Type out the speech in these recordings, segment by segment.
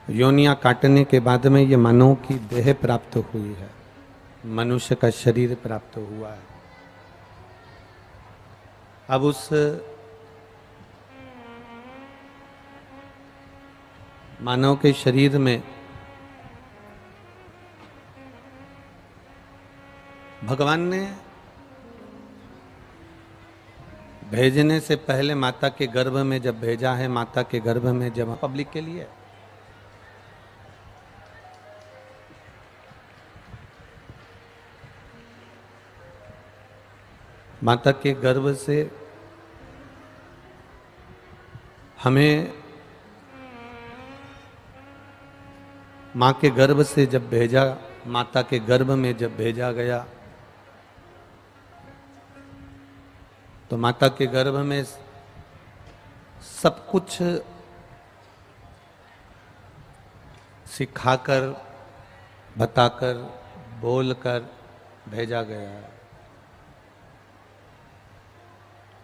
योनियां काटने के बाद में ये मानव की देह प्राप्त हुई है, मनुष्य का शरीर प्राप्त हुआ है। अब उस मानव के शरीर में भगवान ने भेजने से पहले माता के गर्भ में जब भेजा है, माता के गर्भ में जब पब्लिक के लिए माता के गर्भ से हमें माँ के गर्भ से जब भेजा, माता के गर्भ में जब भेजा गया तो माता के गर्भ में सब कुछ सिखाकर, बताकर, बोलकर भेजा गया है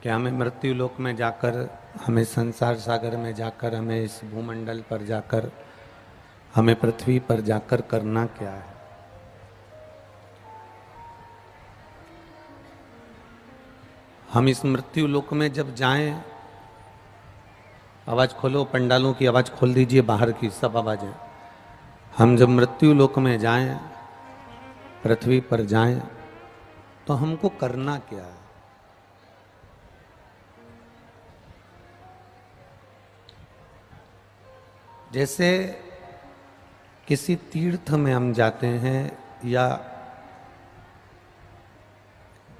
कि हमें मृत्यु लोक में जाकर, हमें संसार सागर में जाकर, हमें इस भूमंडल पर जाकर, हमें पृथ्वी पर जाकर करना क्या है। हम इस मृत्यु लोक में जब जाएं, आवाज खोलो, पंडालों की आवाज खोल दीजिए, बाहर की सब आवाजें। हम जब मृत्यु लोक में जाएं, पृथ्वी पर जाएं, तो हमको करना क्या है। जैसे किसी तीर्थ में हम जाते हैं या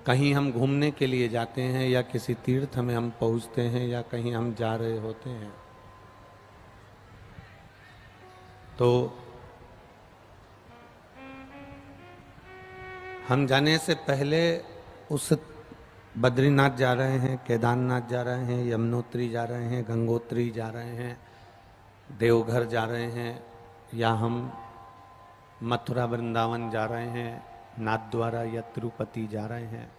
कहीं हम घूमने के लिए जाते हैं या किसी तीर्थ में हम पहुंचते हैं या कहीं हम जा रहे होते हैं, तो हम जाने से पहले उस बद्रीनाथ जा रहे हैं, केदारनाथ जा रहे हैं, यमुनोत्री जा रहे हैं, गंगोत्री जा रहे हैं, देवघर जा रहे हैं, या हम मथुरा वृंदावन जा रहे हैं, नाथद्वारा या तिरुपति जा रहे हैं,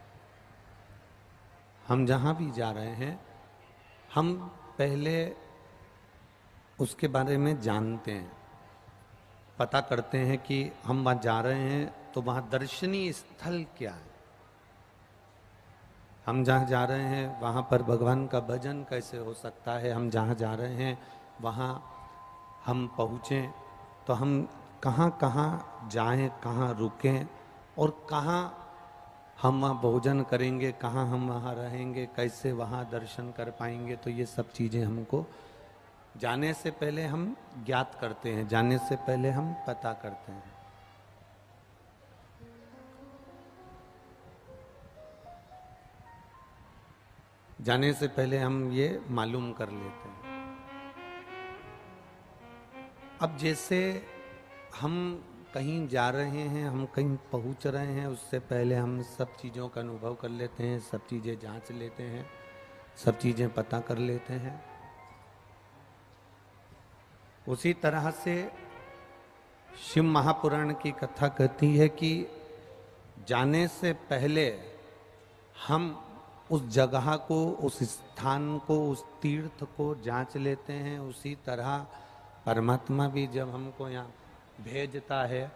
हम जहाँ भी जा रहे हैं, हम पहले उसके बारे में जानते हैं, पता करते हैं कि हम वहाँ जा रहे हैं तो वहाँ दर्शनीय स्थल क्या है। हम जहाँ जा रहे हैं वहाँ पर भगवान का भजन कैसे हो सकता है। हम जहाँ जा रहे हैं वहाँ हम पहुँचें तो हम कहाँ कहाँ जाएं, कहाँ रुकें और कहाँ हम वहाँ भोजन करेंगे, कहाँ हम वहाँ रहेंगे, कैसे वहाँ दर्शन कर पाएंगे। तो ये सब चीज़ें हमको जाने से पहले हम ज्ञात करते हैं, जाने से पहले हम पता करते हैं। जाने से पहले हम ये मालूम कर लेते हैं। अब जैसे हम कहीं जा रहे हैं, हम कहीं पहुंच रहे हैं, उससे पहले हम सब चीज़ों का अनुभव कर लेते हैं, सब चीज़ें जांच लेते हैं, सब चीज़ें पता कर लेते हैं। उसी तरह से शिव महापुराण की कथा कहती है कि जाने से पहले हम उस जगह को, उस स्थान को, उस तीर्थ को जांच लेते हैं। उसी तरह परमात्मा भी जब हमको यहाँ भेजता है,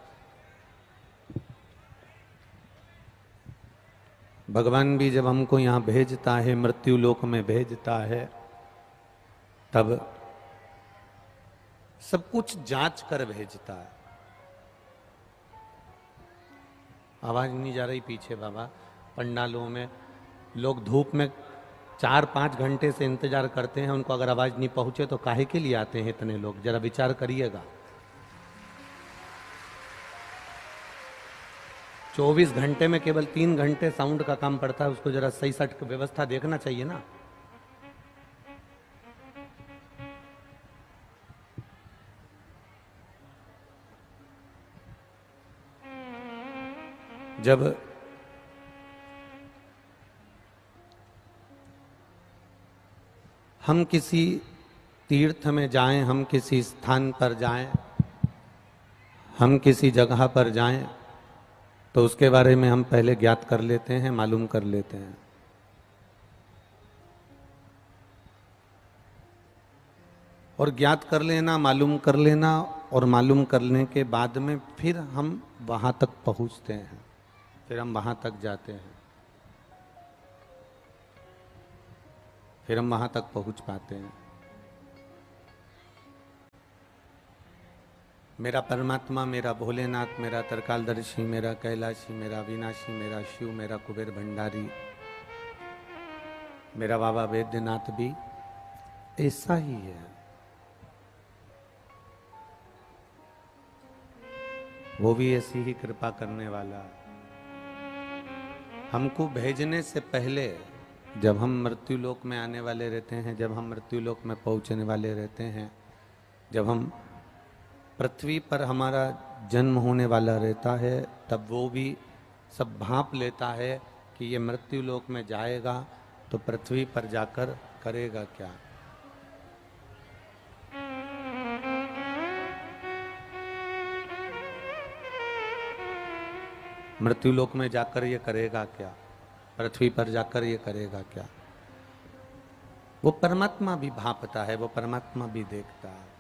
भगवान भी जब हमको यहाँ भेजता है, मृत्यु लोक में भेजता है, तब सब कुछ जांच कर भेजता है। आवाज नहीं जा रही पीछे बाबा। पंडालों में लोग धूप में 4-5 घंटे से इंतजार करते हैं, उनको अगर आवाज नहीं पहुंचे तो काहे के लिए आते हैं इतने लोग, जरा विचार करिएगा। 24 घंटे में केवल 3 घंटे साउंड का काम पड़ता है, उसको जरा सही सट व्यवस्था देखना चाहिए ना। जब हम किसी तीर्थ में जाएं, हम किसी स्थान पर जाएं, हम किसी जगह पर जाएं, तो उसके बारे में हम पहले ज्ञात कर लेते हैं, मालूम कर लेते हैं। और ज्ञात कर लेना, मालूम कर लेना और मालूम करने के बाद में फिर हम वहाँ तक पहुँचते हैं, फिर हम वहाँ तक जाते हैं, फिर हम वहाँ तक पहुँच पाते हैं। मेरा परमात्मा, मेरा भोलेनाथ, मेरा तरकालदर्शी, मेरा कैलाशी, मेरा विनाशी, मेरा शिव, मेरा कुबेर भंडारी, मेरा बाबा वैद्यनाथ भी ऐसा ही है। वो भी ऐसी ही कृपा करने वाला। हमको भेजने से पहले, जब हम मृत्यु लोक में आने वाले रहते हैं, जब हम मृत्यु लोक में पहुंचने वाले रहते हैं, जब हम पृथ्वी पर हमारा जन्म होने वाला रहता है, तब वो भी सब भांप लेता है कि ये मृत्यु लोक में जाएगा तो पृथ्वी पर जाकर करेगा क्या। मृत्यु लोक में जाकर ये करेगा क्या, पृथ्वी पर जाकर ये करेगा क्या। वो परमात्मा भी भांपता है, वो परमात्मा भी देखता है।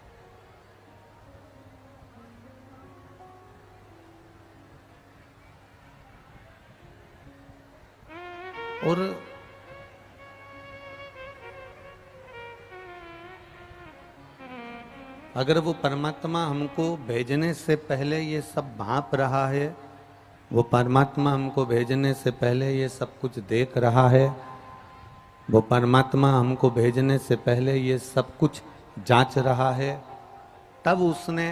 और अगर वो परमात्मा हमको भेजने से पहले ये सब भांप रहा है, वो परमात्मा हमको भेजने से पहले ये सब कुछ देख रहा है, वो परमात्मा हमको भेजने से पहले ये सब कुछ जांच रहा है, तब उसने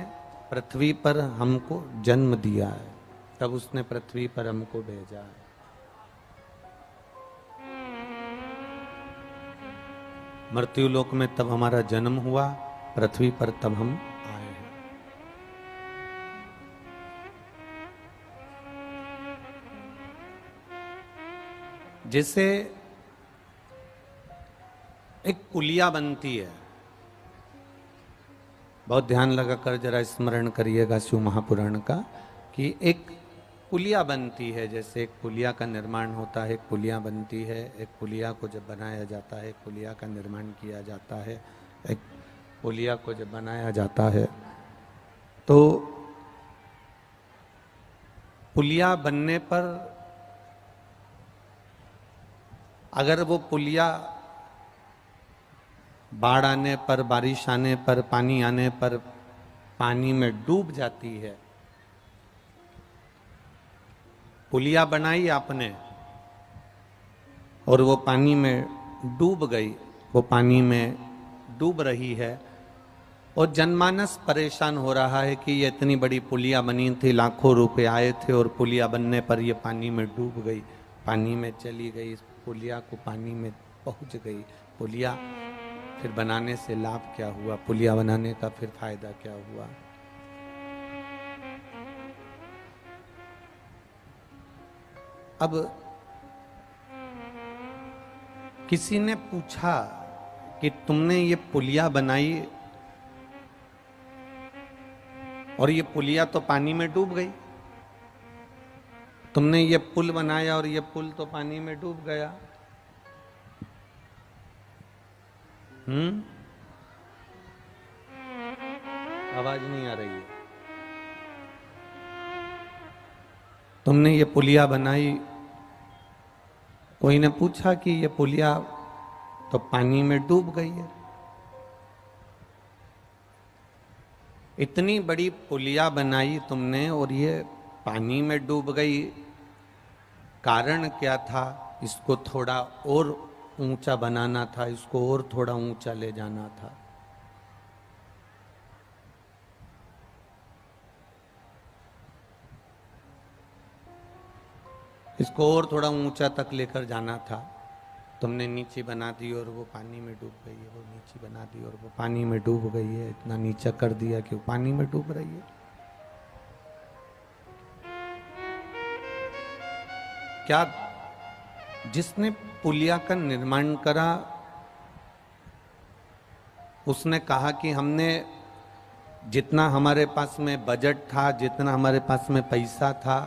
पृथ्वी पर हमको जन्म दिया है, तब उसने पृथ्वी पर हमको भेजा है। मृत्यु लोक में तब हमारा जन्म हुआ, पृथ्वी पर तब हम आए हैं। जैसे एक पुलिया बनती है, बहुत ध्यान लगाकर जरा स्मरण करिएगा शिव महापुराण का, कि एक पुलिया बनती है। जैसे एक पुलिया का निर्माण होता है, एक पुलिया बनती है, एक पुलिया को जब बनाया जाता है, एक पुलिया का निर्माण किया जाता है, एक पुलिया को जब बनाया जाता है, तो पुलिया बनने पर अगर वो पुलिया बाढ़ आने पर, बारिश आने पर, पानी आने पर पानी में डूब जाती है, पुलिया बनाई आपने और वो पानी में डूब गई, वो पानी में डूब रही है, और जनमानस परेशान हो रहा है कि ये इतनी बड़ी पुलिया बनी थी, लाखों रुपए आए थे, और पुलिया बनने पर ये पानी में डूब गई, पानी में चली गई। इस पुलिया को पानी में पहुंच गई पुलिया, फिर बनाने से लाभ क्या हुआ, पुलिया बनाने का फिर फायदा क्या हुआ। अब किसी ने पूछा कि तुमने ये पुलिया बनाई और ये पुलिया तो पानी में डूब गई, तुमने ये पुल बनाया और ये पुल तो पानी में डूब गया। आवाज नहीं आ रही है। तुमने ये पुलिया बनाई, कोई ने पूछा कि ये पुलिया तो पानी में डूब गई है। इतनी बड़ी पुलिया बनाई तुमने और ये पानी में डूब गई, कारण क्या था? इसको थोड़ा और ऊंचा बनाना था, इसको और थोड़ा ऊंचा ले जाना था। इसको और थोड़ा ऊंचा तक लेकर जाना था। तुमने नीचे बना दी और वो पानी में डूब गई है, वो नीचे बना दी और वो पानी में डूब गई है। इतना नीचा कर दिया कि वो पानी में डूब रही है। क्या जिसने पुलिया का निर्माण करा उसने कहा कि हमने जितना हमारे पास में बजट था, जितना हमारे पास में पैसा था,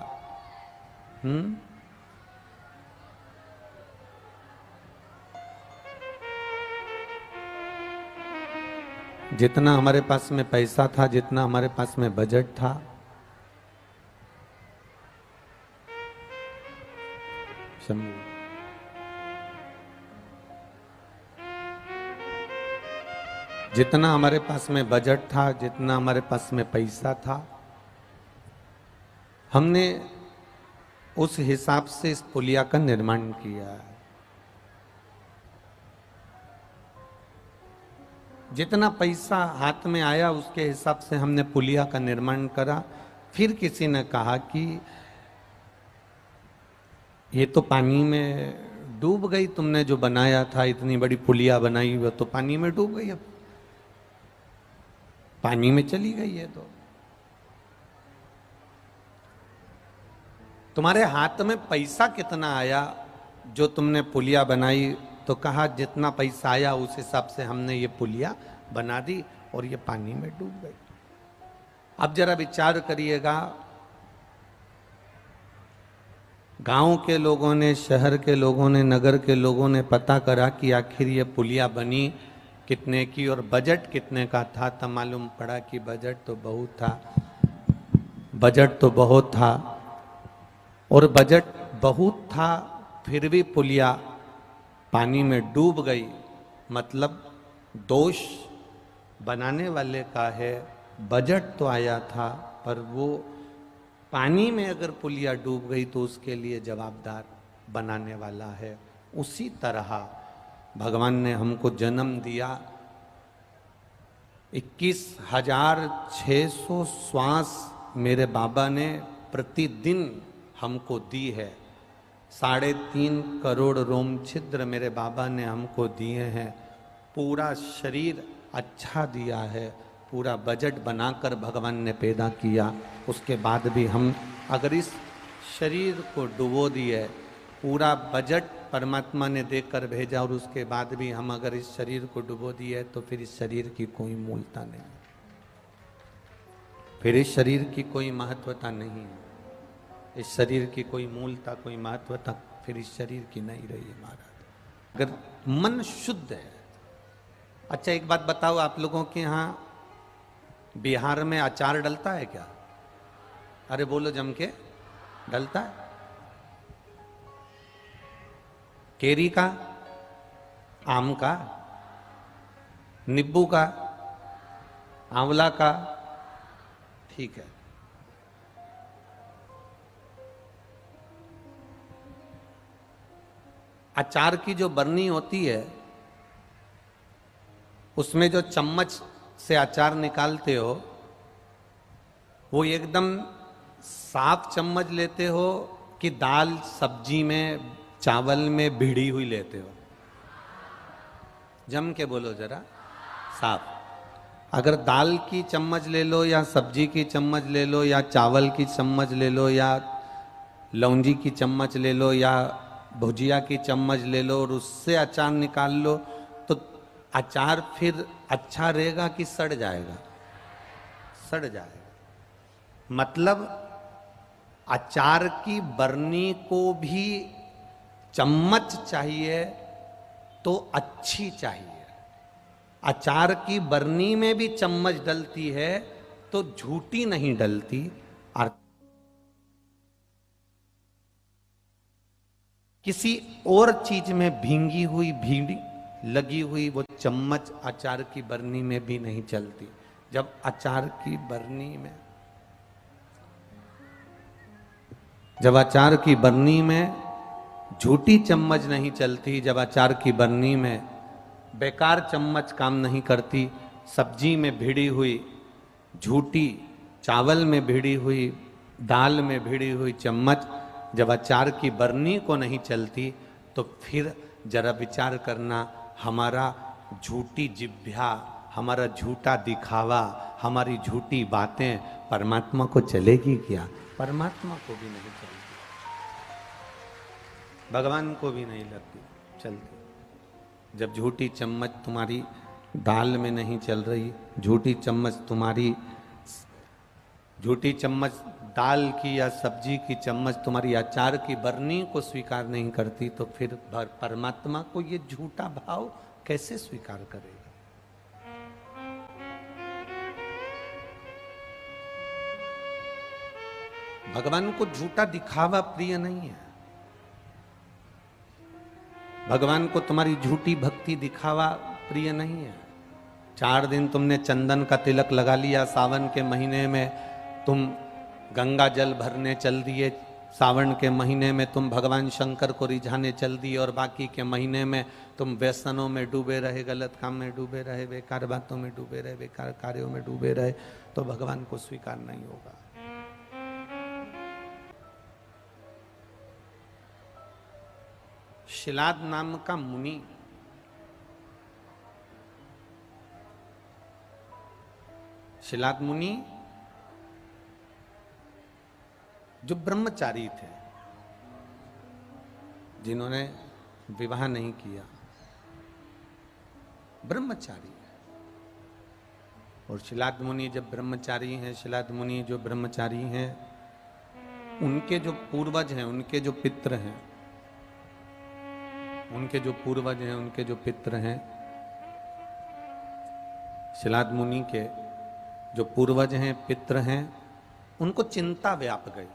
जितना हमारे पास में पैसा था, जितना हमारे पास में बजट था, जितना हमारे पास में बजट था, जितना हमारे पास में पैसा था, हमने उस हिसाब से इस पुलिया का निर्माण किया है। जितना पैसा हाथ में आया उसके हिसाब से हमने पुलिया का निर्माण करा। फिर किसी ने कहा कि ये तो पानी में डूब गई, तुमने जो बनाया था, इतनी बड़ी पुलिया बनाई वो तो पानी में डूब गई, अब पानी में चली गई है। तो तुम्हारे हाथ में पैसा कितना आया जो तुमने पुलिया बनाई? तो कहा जितना पैसा आया उस हिसाब से हमने ये पुलिया बना दी और ये पानी में डूब गई। अब जरा विचार करिएगा, गांव के लोगों ने, शहर के लोगों ने, नगर के लोगों ने पता करा कि आखिर ये पुलिया बनी कितने की और बजट कितने का था। तब मालूम पड़ा कि बजट तो बहुत था, बजट तो बहुत था। और बजट बहुत था फिर भी पुलिया पानी में डूब गई। मतलब दोष बनाने वाले का है। बजट तो आया था पर वो पानी में अगर पुलिया डूब गई तो उसके लिए जवाबदार बनाने वाला है। उसी तरह भगवान ने हमको जन्म दिया। 21,600 श्वास मेरे बाबा ने प्रतिदिन हमको दी है। 3.5 करोड़ रोम छिद्र मेरे बाबा ने हमको दिए हैं। पूरा शरीर अच्छा दिया है। पूरा बजट बनाकर भगवान ने पैदा किया। उसके बाद भी हम अगर इस शरीर को डुबो दिए, पूरा बजट परमात्मा ने देकर भेजा और उसके बाद भी हम अगर इस शरीर को डुबो दिए तो फिर इस शरीर की कोई मूलता नहीं, फिर इस शरीर की कोई महत्वता नहीं है। इस शरीर की कोई मूलता, कोई महत्वता फिर इस शरीर की नहीं रही महाराज, अगर मन शुद्ध है। अच्छा एक बात बताओ, आप लोगों के यहाँ बिहार में अचार डलता है क्या? अरे बोलो जम के, डलता है? केरी का, आम का, नींबू का, आंवला का, ठीक है। अचार की जो बरनी होती है उसमें जो चम्मच से अचार निकालते हो वो एकदम साफ चम्मच लेते हो कि दाल सब्जी में चावल में भिड़ी हुई लेते हो? जम के बोलो जरा, साफ। अगर दाल की चम्मच ले लो या सब्जी की चम्मच ले लो या चावल की चम्मच ले लो या लौंजी की चम्मच ले लो या भुजिया की चम्मच ले लो और उससे अचार निकाल लो तो अचार फिर अच्छा रहेगा कि सड़ जाएगा? सड़ जाएगा। मतलब अचार की बरनी को भी चम्मच चाहिए तो अच्छी चाहिए। अचार की बरनी में भी चम्मच डलती है तो झूठी नहीं डलती। और किसी और चीज में भींगी हुई, भीड़ी लगी हुई वो चम्मच अचार की बरनी में भी नहीं चलती। जब अचार की बरनी में, जब अचार की बरनी में झूठी चम्मच नहीं चलती, जब अचार की बरनी में बेकार चम्मच काम नहीं करती, सब्जी में भिड़ी हुई झूठी, चावल में भिड़ी हुई, दाल में भिड़ी हुई चम्मच जब अचार की बरनी को नहीं चलती तो फिर जरा विचार करना, हमारा झूठी जिह्वा, हमारा झूठा दिखावा, हमारी झूठी बातें परमात्मा को चलेगी क्या? परमात्मा को भी नहीं चलती, भगवान को भी नहीं लगती, चलती। जब झूठी चम्मच तुम्हारी दाल में नहीं चल रही, झूठी चम्मच तुम्हारी, झूठी चम्मच दाल की या सब्जी की चम्मच तुम्हारी अचार की बरनी को स्वीकार नहीं करती तो फिर परमात्मा को ये झूठा भाव कैसे स्वीकार करेगा? भगवान को झूठा दिखावा प्रिय नहीं है। भगवान को तुम्हारी झूठी भक्ति दिखावा प्रिय नहीं है। 4 दिन तुमने चंदन का तिलक लगा लिया, सावन के महीने में तुम गंगा जल भरने चल दिए, सावन के महीने में तुम भगवान शंकर को रिझाने चल दिए, और बाकी के महीने में तुम व्यसनों में डूबे रहे, गलत काम में डूबे रहे, बेकार बातों में डूबे रहे, बेकार कार्यों में डूबे रहे, तो भगवान को स्वीकार नहीं होगा। शिलाद नाम का मुनि शिलाद मुनि जो ब्रह्मचारी थे, जिन्होंने विवाह नहीं किया, ब्रह्मचारी। और शिलाद मुनि जब ब्रह्मचारी हैं, शिलाद मुनि जो ब्रह्मचारी हैं, उनके जो पूर्वज हैं, उनके जो पितृ हैं, उनके जो पूर्वज हैं, उनके जो पितृ हैं, शिलाद मुनि के जो पूर्वज हैं, पितृ हैं, उनको चिंता व्याप गई।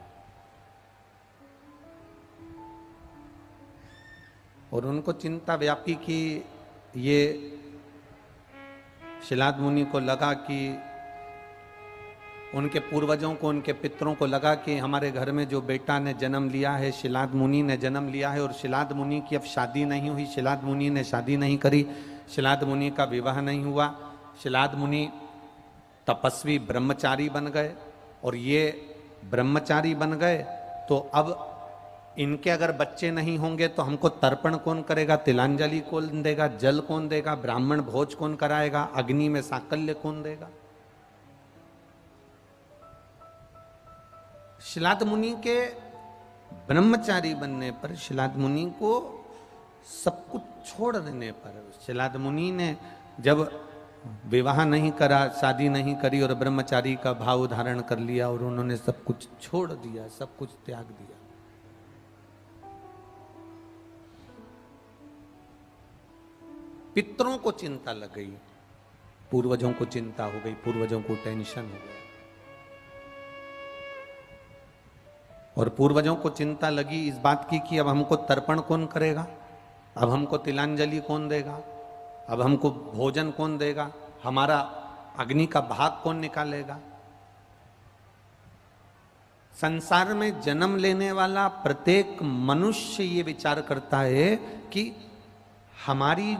और उनको चिंता व्यापी कि ये शिलाद मुनि को लगा कि उनके पूर्वजों को, उनके पितरों को लगा कि हमारे घर में जो बेटा ने जन्म लिया है, शिलाद मुनि ने जन्म लिया है, और शिलाद मुनि की अब शादी नहीं हुई, शिलाद मुनि ने शादी नहीं करी, शिलाद मुनि का विवाह नहीं हुआ, शिलाद मुनि तपस्वी ब्रह्मचारी बन गए। और ये ब्रह्मचारी बन गए तो अब इनके अगर बच्चे नहीं होंगे तो हमको तर्पण कौन करेगा, तिलांजलि कौन देगा, जल कौन देगा, ब्राह्मण भोज कौन कराएगा, अग्नि में साकल्य कौन देगा। शिलाद मुनि के ब्रह्मचारी बनने पर, शिलाद मुनि को सब कुछ छोड़ देने पर, शिलाद मुनि ने जब विवाह नहीं करा, शादी नहीं करी और ब्रह्मचारी का भाव धारण कर लिया, और उन्होंने सब कुछ छोड़ दिया, सब कुछ त्याग दिया। पितरों को चिंता लग गई, पूर्वजों को चिंता हो गई, पूर्वजों को टेंशन हो गई, और पूर्वजों को चिंता लगी इस बात की कि अब हमको तर्पण कौन करेगा, अब हमको तिलांजलि कौन देगा, अब हमको भोजन कौन देगा, हमारा अग्नि का भाग कौन निकालेगा। संसार में जन्म लेने वाला प्रत्येक मनुष्य ये विचार करता है कि हमारी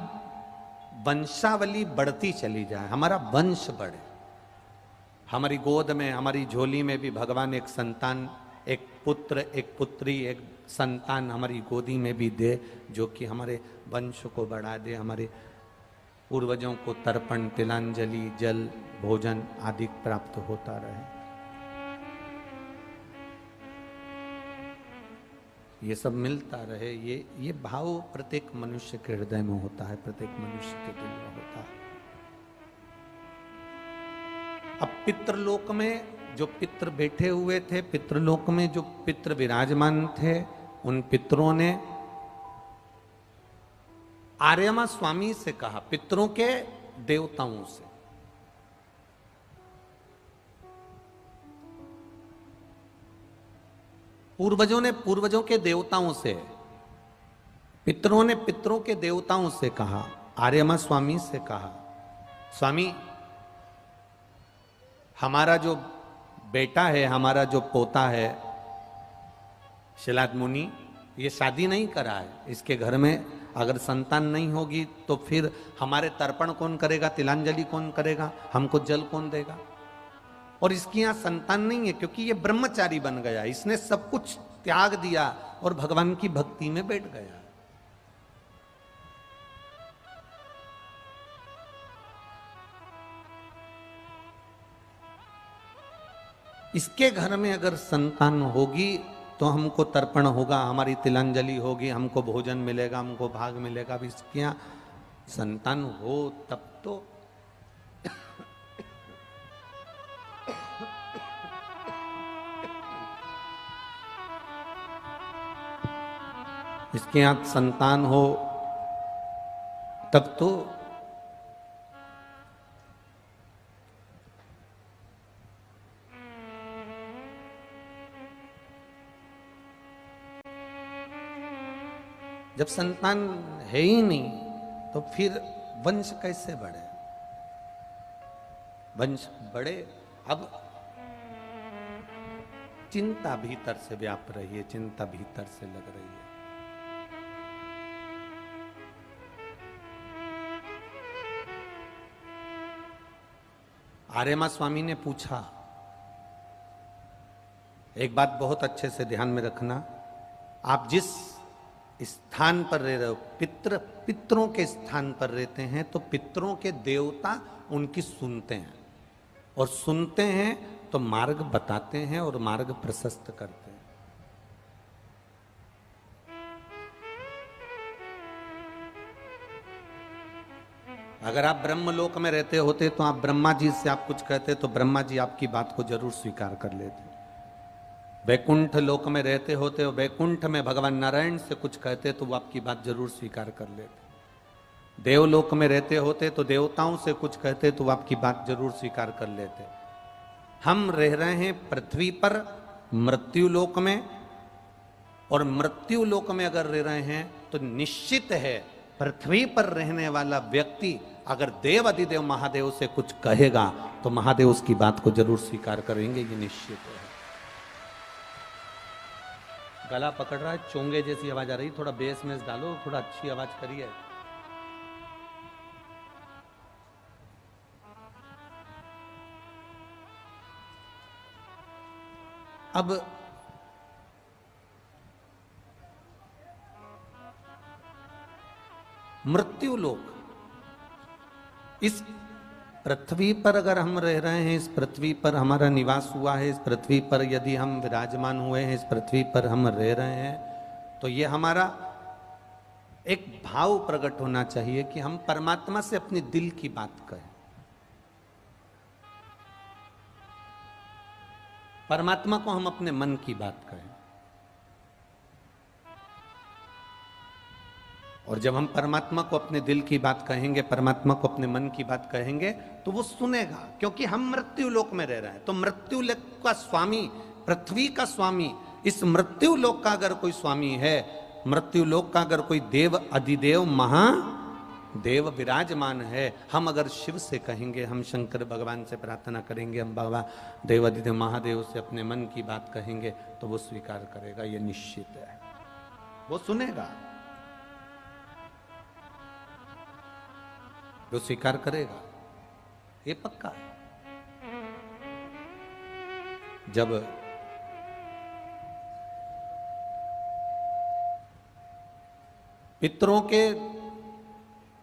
वंशावली बढ़ती चली जाए, हमारा वंश बढ़े, हमारी गोद में, हमारी झोली में भी भगवान एक संतान, एक पुत्र, एक पुत्री, एक संतान हमारी गोदी में भी दे, जो कि हमारे वंश को बढ़ा दे, हमारे पूर्वजों को तर्पण, तिलांजलि, जल, भोजन आदि प्राप्त होता रहे। ये सब मिलता रहे, ये भाव प्रत्येक मनुष्य के हृदय में होता है, प्रत्येक मनुष्य के दिल में होता है। अब पितृलोक में जो पितृ बैठे हुए थे, पितृलोक में जो पितृ विराजमान थे, उन पितरों ने आर्यमा स्वामी से कहा, पितरों के देवताओं से, पूर्वजों ने पूर्वजों के देवताओं से, पितरों ने पितरों के देवताओं से कहा, आर्यमा स्वामी से कहा, स्वामी हमारा जो बेटा है, हमारा जो पोता है शिलाद मुनि, ये शादी नहीं करा है, इसके घर में अगर संतान नहीं होगी तो फिर हमारे तर्पण कौन करेगा, तिलांजलि कौन करेगा, हमको जल कौन देगा। और इसकी यहां संतान नहीं है क्योंकि ये ब्रह्मचारी बन गया, इसने सब कुछ त्याग दिया और भगवान की भक्ति में बैठ गया। इसके घर में अगर संतान होगी तो हमको तर्पण होगा, हमारी तिलांजलि होगी, हमको भोजन मिलेगा, हमको भाग मिलेगा। अब इसके यहाँ संतान हो तब तो इसके यहाँ संतान हो तब तो जब संतान है ही नहीं तो फिर वंश कैसे बढ़े? वंश बढ़े। अब चिंता भीतर से व्याप रही है, चिंता भीतर से लग रही है। आर्यमा स्वामी ने पूछा, एक बात बहुत अच्छे से ध्यान में रखना, आप जिस स्थान पर रह रहे हो, पितरों के स्थान पर रहते हैं, तो पितरों के देवता उनकी सुनते हैं, और सुनते हैं तो मार्ग बताते हैं और मार्ग प्रशस्त करते हैं। अगर आप ब्रह्मलोक में रहते होते तो आप ब्रह्मा जी से आप कुछ कहते तो ब्रह्मा जी आपकी बात को जरूर स्वीकार कर लेते। वैकुंठ लोक में रहते होते, वैकुंठ में भगवान नारायण से कुछ कहते तो वो आपकी बात जरूर स्वीकार कर लेते। देवलोक में रहते होते तो देवताओं से कुछ कहते तो वो आपकी बात जरूर स्वीकार कर लेते। हम रह रहे हैं पृथ्वी पर मृत्यु लोक में, और मृत्यु लोक में अगर रह रहे हैं तो निश्चित है पृथ्वी पर रहने वाला व्यक्ति अगर देव अधिदेव महादेव से कुछ कहेगा तो महादेव उसकी बात को जरूर स्वीकार करेंगे, ये निश्चित है। गला पकड़ रहा है, चोंगे जैसी आवाज आ रही, थोड़ा बेस में डालो, थोड़ा अच्छी आवाज करिए। अब मृत्यु लोक, इस पृथ्वी पर अगर हम रह रहे हैं, इस पृथ्वी पर हमारा निवास हुआ है, इस पृथ्वी पर यदि हम विराजमान हुए हैं, इस पृथ्वी पर हम रह रहे हैं, तो ये हमारा एक भाव प्रकट होना चाहिए कि हम परमात्मा से अपने दिल की बात कहें। परमात्मा को हम अपने मन की बात कहें। और जब हम परमात्मा को अपने दिल की बात कहेंगे, परमात्मा को अपने मन की बात कहेंगे, तो वो सुनेगा, क्योंकि हम मृत्यु लोक में रह रहे हैं। तो मृत्यु लोक का स्वामी, पृथ्वी का स्वामी, इस मृत्यु लोक का अगर कोई स्वामी है, मृत्यु लोक का अगर कोई देव अधिदेव महादेव विराजमान है, हम अगर शिव से कहेंगे, हम शंकर भगवान से प्रार्थना करेंगे, हम बाबा देव अधिदेव महादेव से अपने मन की बात कहेंगे, तो वो स्वीकार करेगा, ये निश्चित है, वो सुनेगा, वो स्वीकार करेगा, ये पक्का है। जब पितरों के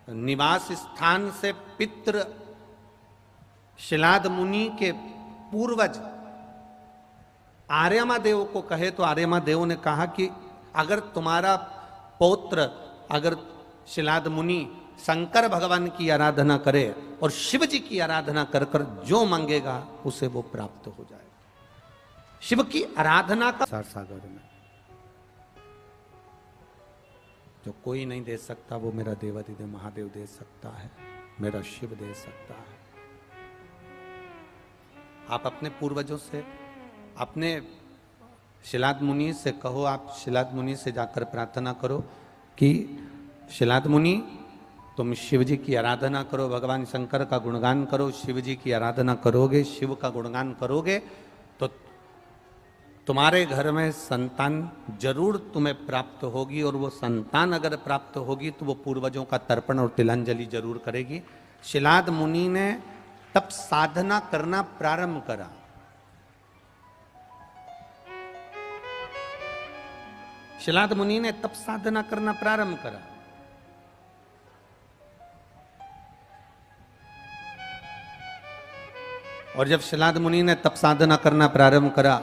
निवास स्थान से पितृ शिलाद मुनि के पूर्वज आर्यमा देव को कहे, तो आर्यमा देव ने कहा कि अगर तुम्हारा पौत्र, अगर शिलाद मुनि शंकर भगवान की आराधना करे और शिव जी की आराधना कर कर जो मांगेगा उसे वो प्राप्त हो जाएगा। शिव की आराधना का सागर में जो कोई नहीं दे सकता, वो मेरा देवाधिदेव महादेव दे सकता है, मेरा शिव दे सकता है। आप अपने पूर्वजों से, अपने शिलाद मुनि से कहो, आप शिलाद मुनि से जाकर प्रार्थना करो कि शिलाद मुनि तुम शिव जी की आराधना करो, भगवान शंकर का गुणगान करो। शिव जी की आराधना करोगे, शिव का गुणगान करोगे, तो तुम्हारे घर में संतान जरूर तुम्हें प्राप्त होगी, और वो संतान अगर प्राप्त होगी तो वो पूर्वजों का तर्पण और तिलांजलि जरूर करेगी। शिलाद मुनि ने तब साधना करना प्रारंभ करा। शिलाद मुनि ने तब साधना करना प्रारंभ करा। और जब शिलाद मुनि ने तप साधना करना प्रारंभ करा,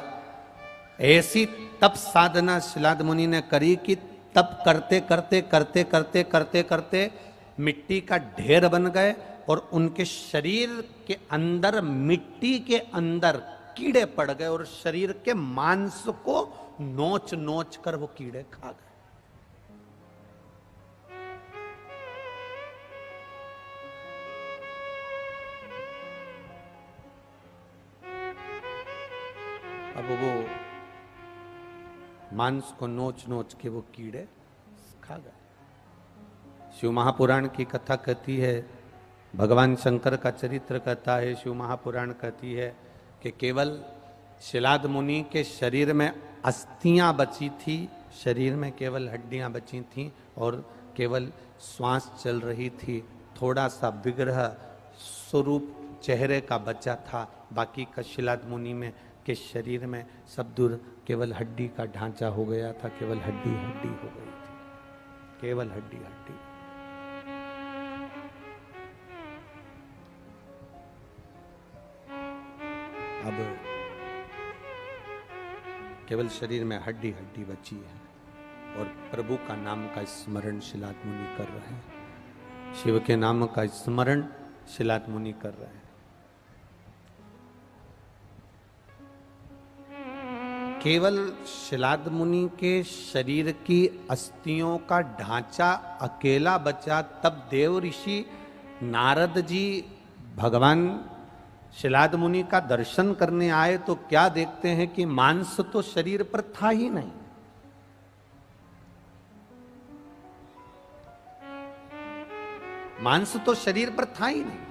ऐसी तप साधना शिलाद मुनि ने करी कि तप करते करते करते करते करते करते मिट्टी का ढेर बन गए, और उनके शरीर के अंदर, मिट्टी के अंदर कीड़े पड़ गए, और शरीर के मांस को नोच नोच कर वो कीड़े खा गए। अब वो मांस को नोच नोच के वो कीड़े देखा गया। शिव महापुराण की कथा कहती है, भगवान शंकर का चरित्र कहता है, शिव महापुराण कहती है कि केवल शिलाद मुनि के शरीर में अस्थियां बची थी, शरीर में केवल हड्डियां बची थीं और केवल श्वास चल रही थी। थोड़ा सा विग्रह स्वरूप चेहरे का बचा था, बाकी का शिलाद मुनि में के शरीर में सब दूर केवल हड्डी का ढांचा हो गया था, केवल हड्डी हड्डी हो गई थी, केवल हड्डी हड्डी। अब केवल शरीर में हड्डी हड्डी बची है और प्रभु का नाम का स्मरण शिलाद मुनि कर रहे हैं, शिव के नाम का स्मरण शिलाद मुनि कर रहे हैं। केवल शिलाद मुनि के शरीर की अस्थियों का ढांचा अकेला बचा, तब देव ऋषि नारद जी भगवान शिलाद मुनि का दर्शन करने आए तो क्या देखते हैं कि मांस तो शरीर पर था ही नहीं। मांस तो शरीर पर था ही नहीं।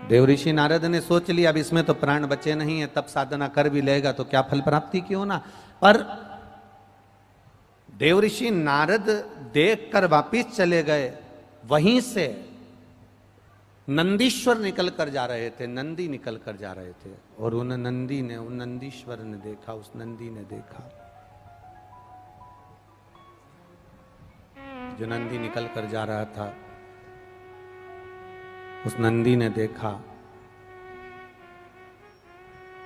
देव ऋषि नारद ने सोच लिया अब इसमें तो प्राण बचे नहीं है, तब साधना कर भी लेगा तो क्या फल प्राप्ति क्यों ना। पर देव ऋषि नारद देख कर वापिस चले गए। वहीं से नंदीश्वर निकल कर जा रहे थे, नंदी निकल कर जा रहे थे और उन नंदी ने, उन नंदीश्वर ने देखा, उस नंदी ने देखा, जो नंदी निकल कर जा रहा था, उस नंदी ने देखा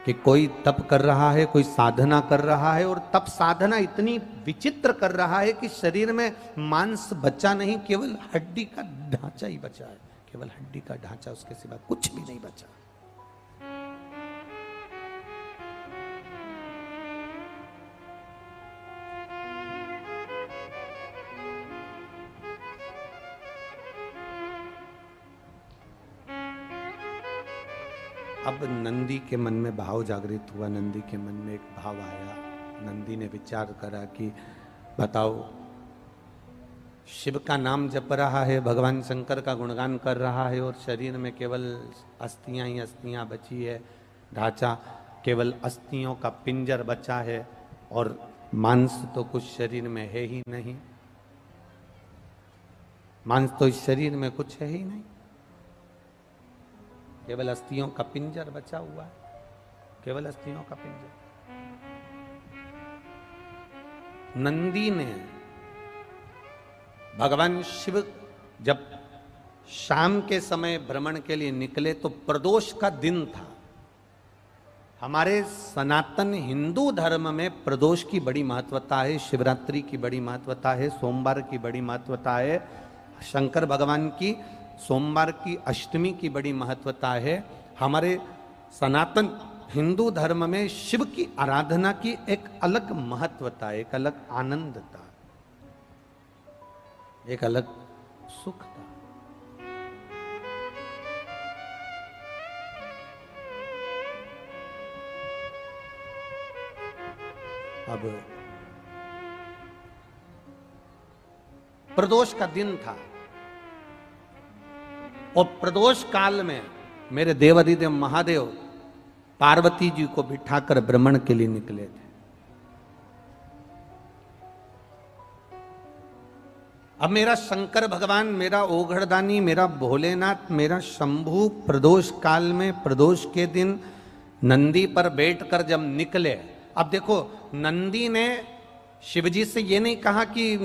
कि कोई तप कर रहा है, कोई साधना कर रहा है और तप साधना इतनी विचित्र कर रहा है कि शरीर में मांस बचा नहीं, केवल हड्डी का ढांचा ही बचा है, केवल हड्डी का ढांचा, उसके सिवा कुछ भी नहीं बचा। अब नंदी के मन में भाव जागृत हुआ, नंदी के मन में एक भाव आया। नंदी ने विचार करा कि बताओ, शिव का नाम जप रहा है, भगवान शंकर का गुणगान कर रहा है और शरीर में केवल अस्थियां ही अस्थियां बची है, ढांचा केवल अस्थियों का पिंजर बचा है और मांस तो कुछ शरीर में है ही नहीं, मांस तो इस शरीर में कुछ है ही नहीं, केवल अस्थियों का पिंजर बचा हुआ है, केवल अस्थियों का पिंजर। नंदी ने, भगवान शिव जब शाम के समय भ्रमण के लिए निकले तो प्रदोष का दिन था। हमारे सनातन हिंदू धर्म में प्रदोष की बड़ी महत्वता है, शिवरात्रि की बड़ी महत्वता है, सोमवार की बड़ी महत्वता है, शंकर भगवान की सोमवार की अष्टमी की बड़ी महत्वता है। हमारे सनातन हिंदू धर्म में शिव की आराधना की एक अलग महत्वता, एक अलग आनंद था, एक अलग सुख था। अब प्रदोष का दिन था और प्रदोष काल में मेरे देवाधिदेव महादेव पार्वती जी को बिठाकर भ्रमण के लिए निकले थे। अब मेरा शंकर भगवान, मेरा ओघड़दानी, मेरा भोलेनाथ, मेरा शंभू प्रदोष काल में, प्रदोष के दिन नंदी पर बैठकर जब निकले, अब देखो नंदी ने शिवजी से ये नहीं कहा कि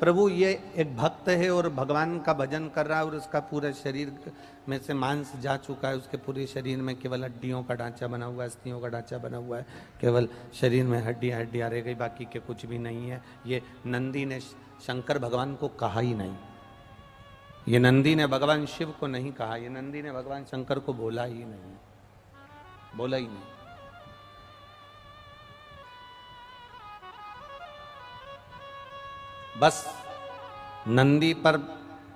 प्रभु ये एक भक्त है और भगवान का भजन कर रहा है और उसका पूरा शरीर में से मांस जा चुका है, उसके पूरे शरीर में केवल हड्डियों का ढांचा बना हुआ है, अस्थियों का ढांचा बना हुआ है, केवल शरीर में हड्डियां हड्डियां रह गई, बाकी के कुछ भी नहीं है। ये नंदी ने शंकर भगवान को कहा ही नहीं, ये नंदी ने भगवान शिव को नहीं कहा, ये नंदी ने भगवान शंकर को बोला ही नहीं, बोला ही नहीं। बस नंदी पर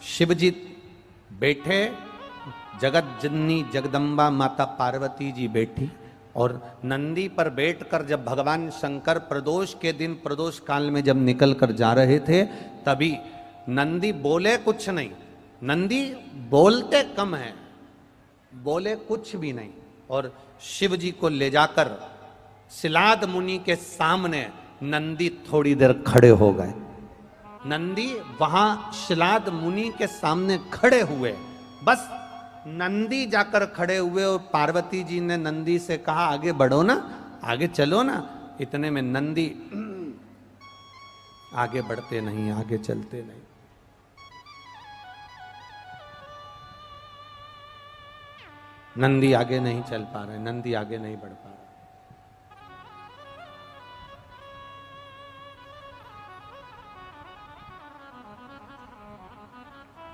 शिवजी बैठे, जगत जननी जगदम्बा माता पार्वती जी बैठी और नंदी पर बैठकर जब भगवान शंकर प्रदोष के दिन प्रदोष काल में जब निकल कर जा रहे थे, तभी नंदी बोले कुछ नहीं। नंदी बोलते कम है, बोले कुछ भी नहीं। और शिव जी को ले जाकर शिलाद मुनि के सामने नंदी थोड़ी देर खड़े हो गए। नंदी वहां शिलाद मुनि के सामने खड़े हुए, बस नंदी जाकर खड़े हुए और पार्वती जी ने नंदी से कहा आगे बढ़ो ना, आगे चलो ना। इतने में नंदी आगे बढ़ते नहीं, आगे चलते नहीं। नंदी आगे नहीं चल पा रहे, नंदी आगे नहीं बढ़ पा रहे।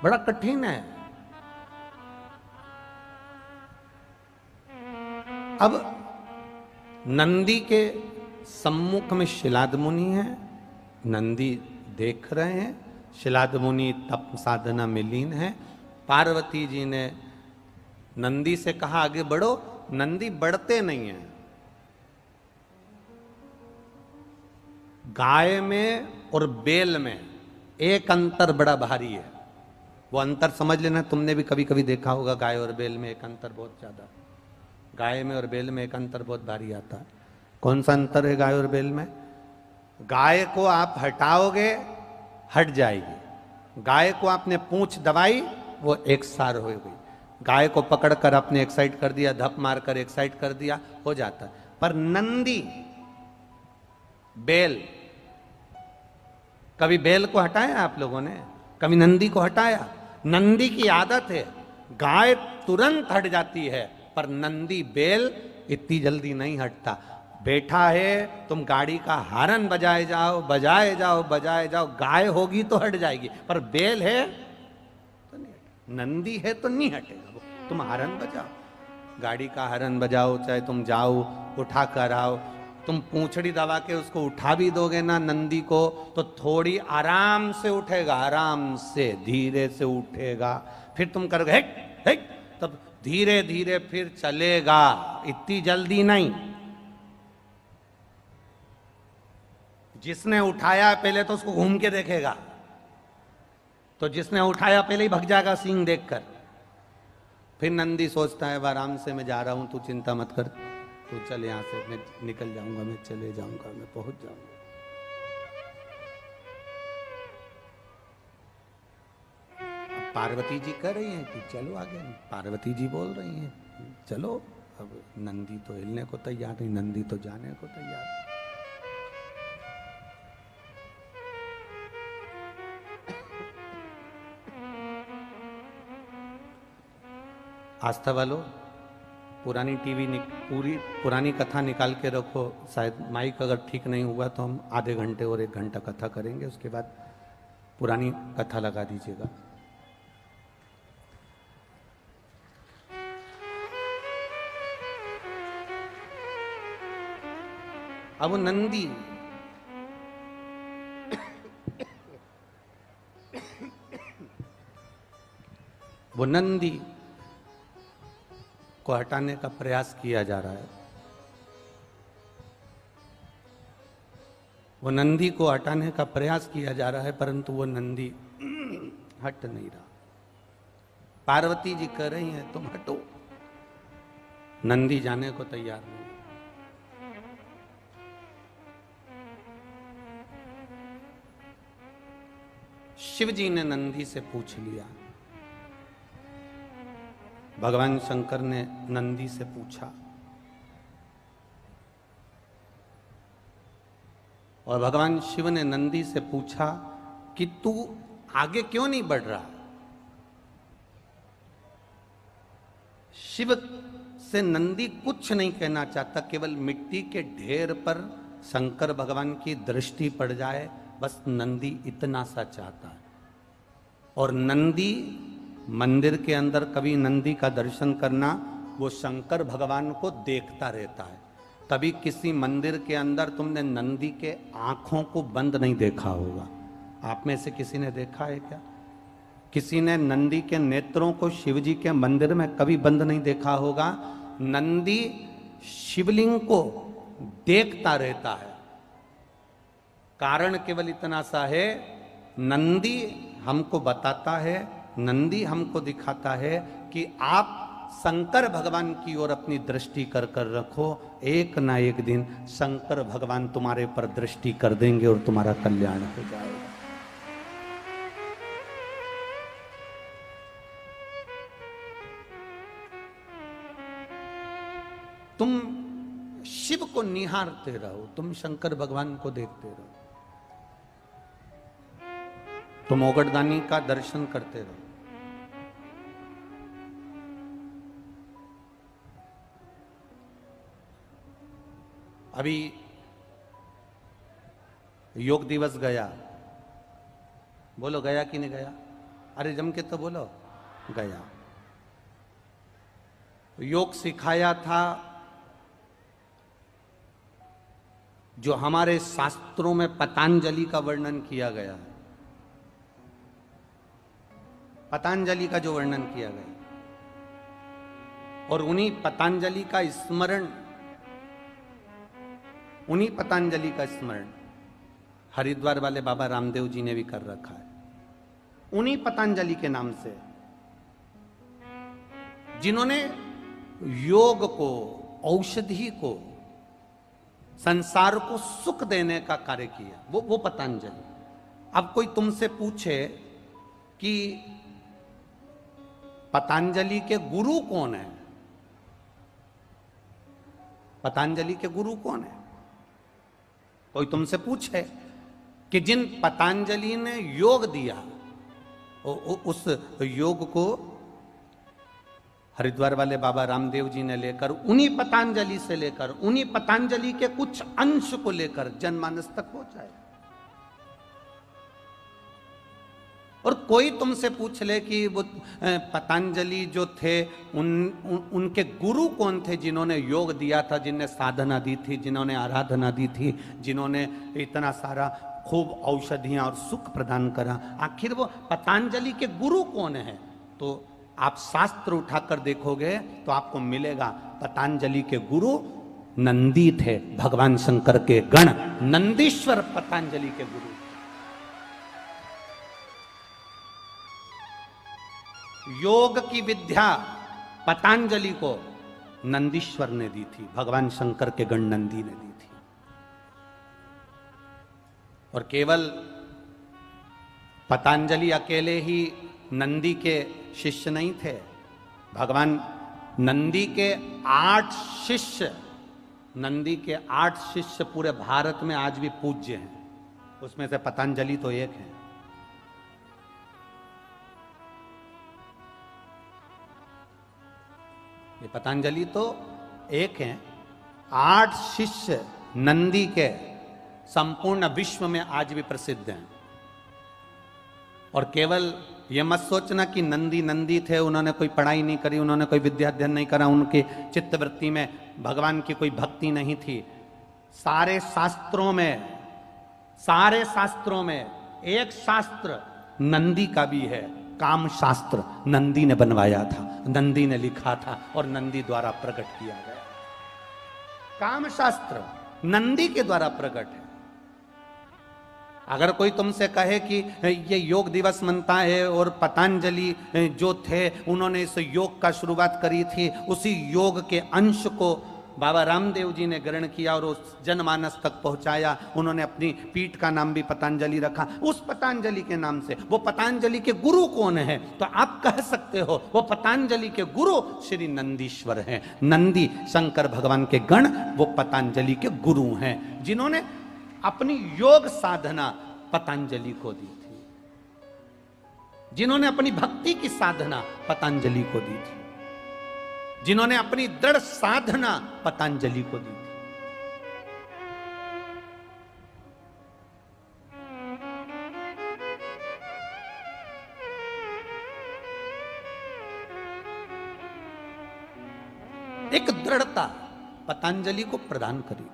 बड़ा कठिन है। अब नंदी के सम्मुख में शिलाद मुनि है, नंदी देख रहे हैं। शिलाद मुनि तप साधना में लीन है। पार्वती जी ने नंदी से कहा आगे बढ़ो, नंदी बढ़ते नहीं है। गाय में और बैल में एक अंतर बड़ा भारी है। वो अंतर समझ लेना, तुमने भी कभी कभी देखा होगा, गाय और बैल में एक अंतर बहुत ज्यादा, गाय में और बैल में एक अंतर बहुत भारी आता है। कौन सा अंतर है गाय और बैल में? गाय को आप हटाओगे हट जाएगी, गाय को आपने पूंछ दबाई वो एक सार हो गई। गाय को पकड़कर आपने एक साइड कर दिया, धप मारकर एक साइड कर दिया, हो जाता है। पर नंदी बैल, कभी बैल को हटाया आप लोगों ने? कभी नंदी को हटाया? नंदी की आदत है, गाय तुरंत हट जाती है, पर नंदी बैल इतनी जल्दी नहीं हटता। बैठा है, तुम गाड़ी का हारन बजाए जाओ बजाए जाओ बजाए जाओ, गाय होगी तो हट जाएगी, पर बैल है तो नहीं हटेगा। नंदी है तो नहीं हटेगा। तुम हारन बजाओ, गाड़ी का हारन बजाओ, चाहे तुम जाओ उठा कर आओ, तुम पूंछड़ी दबा के उसको उठा भी दोगे ना नंदी को, तो थोड़ी आराम से उठेगा, आराम से धीरे से उठेगा। फिर तुम करोगे हेट हेट, तब धीरे धीरे फिर चलेगा, इतनी जल्दी नहीं। जिसने उठाया पहले तो उसको घूम के देखेगा, तो जिसने उठाया पहले ही भग जाएगा सींग देखकर। फिर नंदी सोचता है आराम से मैं जा रहा हूं, तू चिंता मत कर, तू चल यहां से, मैं निकल जाऊंगा, मैं चले जाऊंगा, मैं पहुंच जाऊंगा। पार्वती जी कह रही हैं कि चलो आगे, पार्वती जी बोल रही हैं चलो। अब नंदी तो हिलने को तैयार नहीं, नंदी तो जाने को तैयार नहीं। आस्था वालों, पुरानी टीवी पूरी पुरानी कथा निकाल के रखो। शायद माइक अगर ठीक नहीं हुआ तो हम आधे घंटे और 1 घंटा कथा करेंगे, उसके बाद पुरानी कथा लगा दीजिएगा। अब नंदी वो नंदी को हटाने का प्रयास किया जा रहा है। वो नंदी को हटाने का प्रयास किया जा रहा है, परंतु वो नंदी हट नहीं रहा। पार्वती जी कह रही हैं तुम हटो, नंदी जाने को तैयार नहीं। शिव जी ने नंदी से पूछ लिया, भगवान शंकर ने नंदी से पूछा, और भगवान शिव ने नंदी से पूछा कि तू आगे क्यों नहीं बढ़ रहा? शिव से नंदी कुछ नहीं कहना चाहता, केवल मिट्टी के ढेर पर शंकर भगवान की दृष्टि पड़ जाए, बस नंदी इतना सा चाहता है। और नंदी मंदिर के अंदर कभी नंदी का दर्शन करना, वो शंकर भगवान को देखता रहता है। कभी किसी मंदिर के अंदर तुमने नंदी के आंखों को बंद नहीं देखा होगा। आप में से किसी ने देखा है क्या? किसी ने नंदी के नेत्रों को शिव जी के मंदिर में कभी बंद नहीं देखा होगा। नंदी शिवलिंग को देखता रहता है। कारण केवल इतना सा है, नंदी हमको बताता है, नंदी हमको दिखाता है कि आप शंकर भगवान की ओर अपनी दृष्टि कर कर रखो, एक ना एक दिन शंकर भगवान तुम्हारे पर दृष्टि कर देंगे और तुम्हारा कल्याण हो जाएगा। तुम शिव को निहारते रहो, तुम शंकर भगवान को देखते रहो, तुम ओगड़दानी का दर्शन करते रहो। अभी योग दिवस गया, बोलो गया कि नहीं गया? अरे जम के तो बोलो, गया। योग सिखाया था जो हमारे शास्त्रों में पतंजलि का वर्णन किया गया है, पतंजलि का जो वर्णन किया गया, और उन्हीं पतंजलि का स्मरण, उन्हीं पतंजलि का स्मरण हरिद्वार वाले बाबा रामदेव जी ने भी कर रखा है। उन्हीं पतंजलि के नाम से, जिन्होंने योग को, औषधि को, संसार को सुख देने का कार्य किया, वो पतंजलि। अब कोई तुमसे पूछे कि पतंजलि के गुरु कौन है, पतंजलि के गुरु कौन है, कोई तुमसे पूछे कि जिन पतंजलि ने योग दिया, उस योग को हरिद्वार वाले बाबा रामदेव जी ने लेकर, उन्हीं पतंजलि से लेकर, उन्हीं पतंजलि के कुछ अंश को लेकर जनमानस तक पहुंचाया। और कोई तुमसे पूछ ले कि वो पतंजलि जो थे उनके गुरु कौन थे, जिन्होंने योग दिया था, जिन्होंने साधना दी थी, जिन्होंने आराधना दी थी, जिन्होंने इतना सारा खूब औषधियां और सुख प्रदान करा, आखिर वो पतंजलि के गुरु कौन है? तो आप शास्त्र उठाकर देखोगे तो आपको मिलेगा पतंजलि के गुरु नंदी थे, भगवान शंकर के गण नंदीश्वर पतंजलि के गुरु। योग की विद्या पतंजलि को नंदीश्वर ने दी थी, भगवान शंकर के गण नंदी ने दी थी। और केवल पतंजलि अकेले ही नंदी के शिष्य नहीं थे, भगवान नंदी के 8 शिष्य, नंदी के 8 शिष्य पूरे भारत में आज भी पूज्य हैं, उसमें से पतंजलि तो एक है। ये पतंजलि तो एक है, 8 शिष्य नंदी के संपूर्ण विश्व में आज भी प्रसिद्ध हैं। और केवल ये मत सोचना कि नंदी नंदी थे, उन्होंने कोई पढ़ाई नहीं करी, उन्होंने कोई विद्या अध्ययन नहीं करा, उनकी चित्तवृत्ति में भगवान की कोई भक्ति नहीं थी। सारे शास्त्रों में एक शास्त्र नंदी का भी है, काम शास्त्र नंदी ने बनवाया था, नंदी ने लिखा था और नंदी द्वारा प्रकट किया गया। काम शास्त्र नंदी के द्वारा प्रकट है। अगर कोई तुमसे कहे कि ये योग दिवस मनता है और पतंजलि जो थे उन्होंने इस योग का शुरुआत करी थी, उसी योग के अंश को बाबा रामदेव जी ने ग्रहण किया और उस जनमानस तक पहुंचाया, उन्होंने अपनी पीठ का नाम भी पतंजलि रखा, उस पतंजलि के नाम से। वो पतंजलि के गुरु कौन है? तो आप कह सकते हो वो पतंजलि के गुरु श्री नंदीश्वर हैं। नंदी शंकर भगवान के गण वो पतंजलि के गुरु हैं, जिन्होंने अपनी योग साधना पतंजलि को दी थी, जिन्होंने अपनी भक्ति की साधना पतंजलि को दी थी, जिन्होंने अपनी दृढ़ साधना पतंजलि को दी थी। एक दृढ़ता पतंजलि को प्रदान करी थी।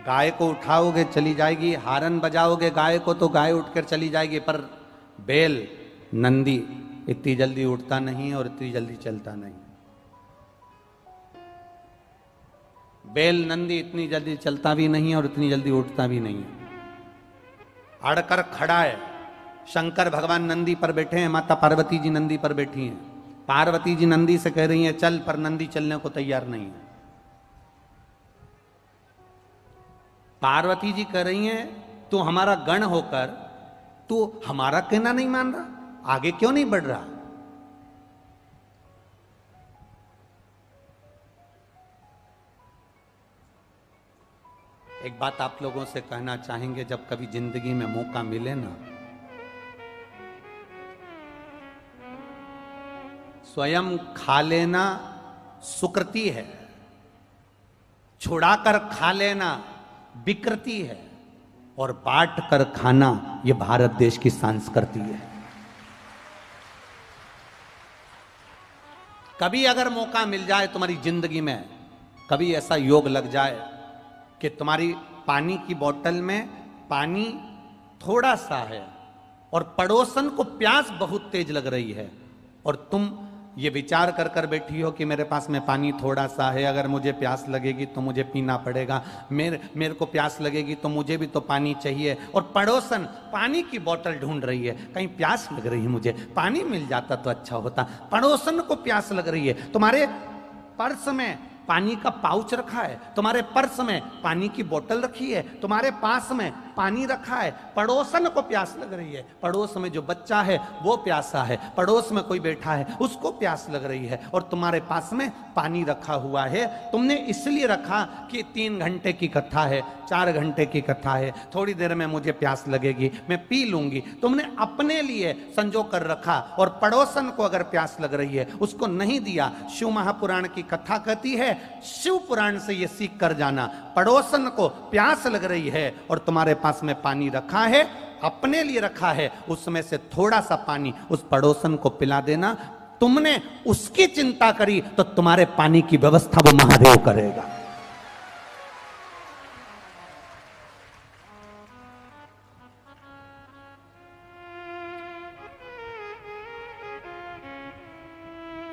गाय को उठाओगे चली जाएगी, हारन बजाओगे गाय को तो गाय उठकर चली जाएगी, पर बैल नंदी इतनी जल्दी उठता नहीं और इतनी जल्दी चलता नहीं। बैल नंदी इतनी जल्दी चलता भी नहीं है और इतनी जल्दी उठता भी नहीं है, अड़कर खड़ा है। शंकर भगवान नंदी पर बैठे हैं, माता पार्वती जी नंदी पर बैठी हैं। पार्वती जी नंदी से कह रही हैं चल, पर नंदी चलने को तैयार नहीं है। पार्वती जी कह रही हैं तू हमारा गण होकर तू हमारा कहना नहीं मान रहा, आगे क्यों नहीं बढ़ रहा? एक बात आप लोगों से कहना चाहेंगे, जब कभी जिंदगी में मौका मिले ना, स्वयं खा लेना सुकृति है, छुड़ाकर खा लेना विकृति है, और बांट कर खाना यह भारत देश की संस्कृति है। कभी अगर मौका मिल जाए तुम्हारी जिंदगी में, कभी ऐसा योग लग जाए कि तुम्हारी पानी की बोतल में पानी थोड़ा सा है और पड़ोसन को प्यास बहुत तेज लग रही है, और तुम ये विचार कर कर बैठी हो कि मेरे पास में पानी थोड़ा सा है, अगर मुझे प्यास लगेगी तो मुझे पीना पड़ेगा, मेरे को प्यास लगेगी तो मुझे भी तो पानी चाहिए, और पड़ोसन पानी की बोतल ढूंढ रही है, कहीं प्यास लग रही है, मुझे पानी मिल जाता तो अच्छा होता। पड़ोसन को प्यास लग रही है, तुम्हारे पर्स में पानी का पाउच रखा है, तुम्हारे पर्स में पानी की बोतल रखी है, तुम्हारे पास में पानी रखा है, पड़ोसन को प्यास लग रही है, पड़ोस में जो बच्चा है वो प्यासा है, पड़ोस में कोई बैठा है उसको प्यास लग रही है, और तुम्हारे पास में पानी रखा हुआ है। तुमने इसलिए रखा कि 3 घंटे की कथा है, 4 घंटे की कथा है, थोड़ी देर में मुझे प्यास लगेगी, मैं पी लूंगी। तुमने अपने लिए संजो कर रखा, और पड़ोसन को अगर प्यास लग रही है उसको नहीं दिया। शिव महापुराण की कथा कहती है, शिव पुराण से ये सीख कर जाना, पड़ोसन को प्यास लग रही है और तुम्हारे पास में पानी रखा है, अपने लिए रखा है, उसमें से थोड़ा सा पानी उस पड़ोसन को पिला देना। तुमने उसकी चिंता करी तो तुम्हारे पानी की व्यवस्था वो महादेव करेगा।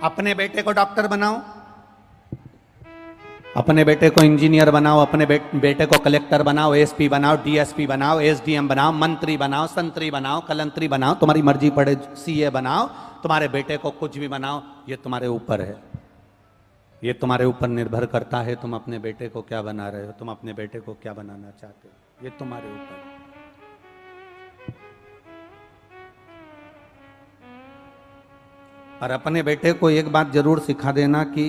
अपने बेटे को डॉक्टर बनाओ, अपने बेटे को इंजीनियर बनाओ, अपने बेटे को कलेक्टर बनाओ, एसपी बनाओ, डीएसपी बनाओ, एसडीएम बनाओ, मंत्री बनाओ, संतरी बनाओ, कलंतरी बनाओ, तुम्हारी मर्जी पड़े, सीए बनाओ, तुम्हारे बेटे को कुछ भी बनाओ, ये तुम्हारे ऊपर है, ये तुम्हारे ऊपर निर्भर करता है तुम अपने बेटे को क्या बना रहे हो, तुम अपने बेटे को क्या बनाना चाहते हो, ये तुम्हारे ऊपर है। और अपने बेटे को एक बात जरूर सिखा देना कि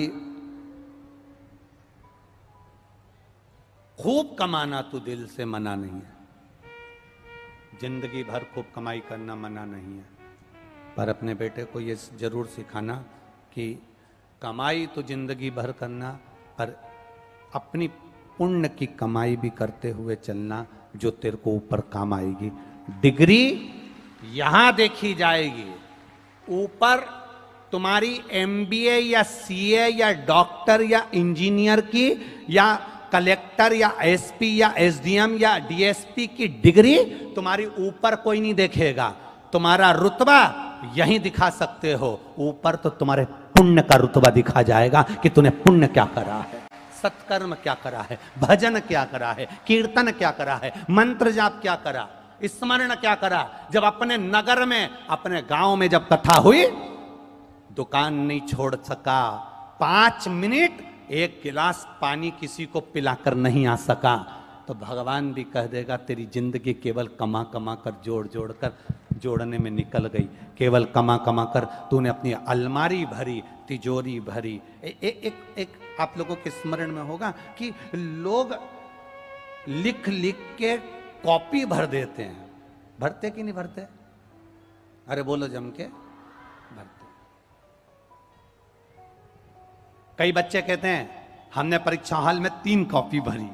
खूब कमाना तो दिल से मना नहीं है, जिंदगी भर खूब कमाई करना मना नहीं है, पर अपने बेटे को ये जरूर सिखाना कि कमाई तो जिंदगी भर करना, पर अपनी पुण्य की कमाई भी करते हुए चलना, जो तेरे को ऊपर काम आएगी। डिग्री यहां देखी जाएगी, ऊपर तुम्हारी एमबीए या सीए या डॉक्टर या इंजीनियर की या कलेक्टर या एसपी या एसडीएम या डीएसपी की डिग्री तुम्हारी ऊपर कोई नहीं देखेगा, तुम्हारा रुतबा यहीं दिखा सकते हो, ऊपर तो तुम्हारे पुण्य का रुतबा दिखा जाएगा कि तूने पुण्य क्या करा है, सत्कर्म क्या करा है, भजन क्या करा है, कीर्तन क्या करा है, मंत्र जाप क्या करा, स्मरण क्या करा। जब अपने नगर में, अपने गांव में जब कथा हुई, दुकान नहीं छोड़ सका, 5 मिनट एक गिलास पानी किसी को पिलाकर नहीं आ सका, तो भगवान भी कह देगा तेरी जिंदगी केवल कमा कमा कर जोड़ जोड़ कर जोड़ने में निकल गई, केवल कमा कमा कर तूने अपनी अलमारी भरी, तिजोरी भरी। एक आप लोगों के स्मरण में होगा कि लोग लिख लिख के कॉपी भर देते हैं, भरते कि नहीं भरते? अरे बोलो जम के, भरते। कई बच्चे कहते हैं हमने परीक्षा हॉल में 3 कॉपी भरी,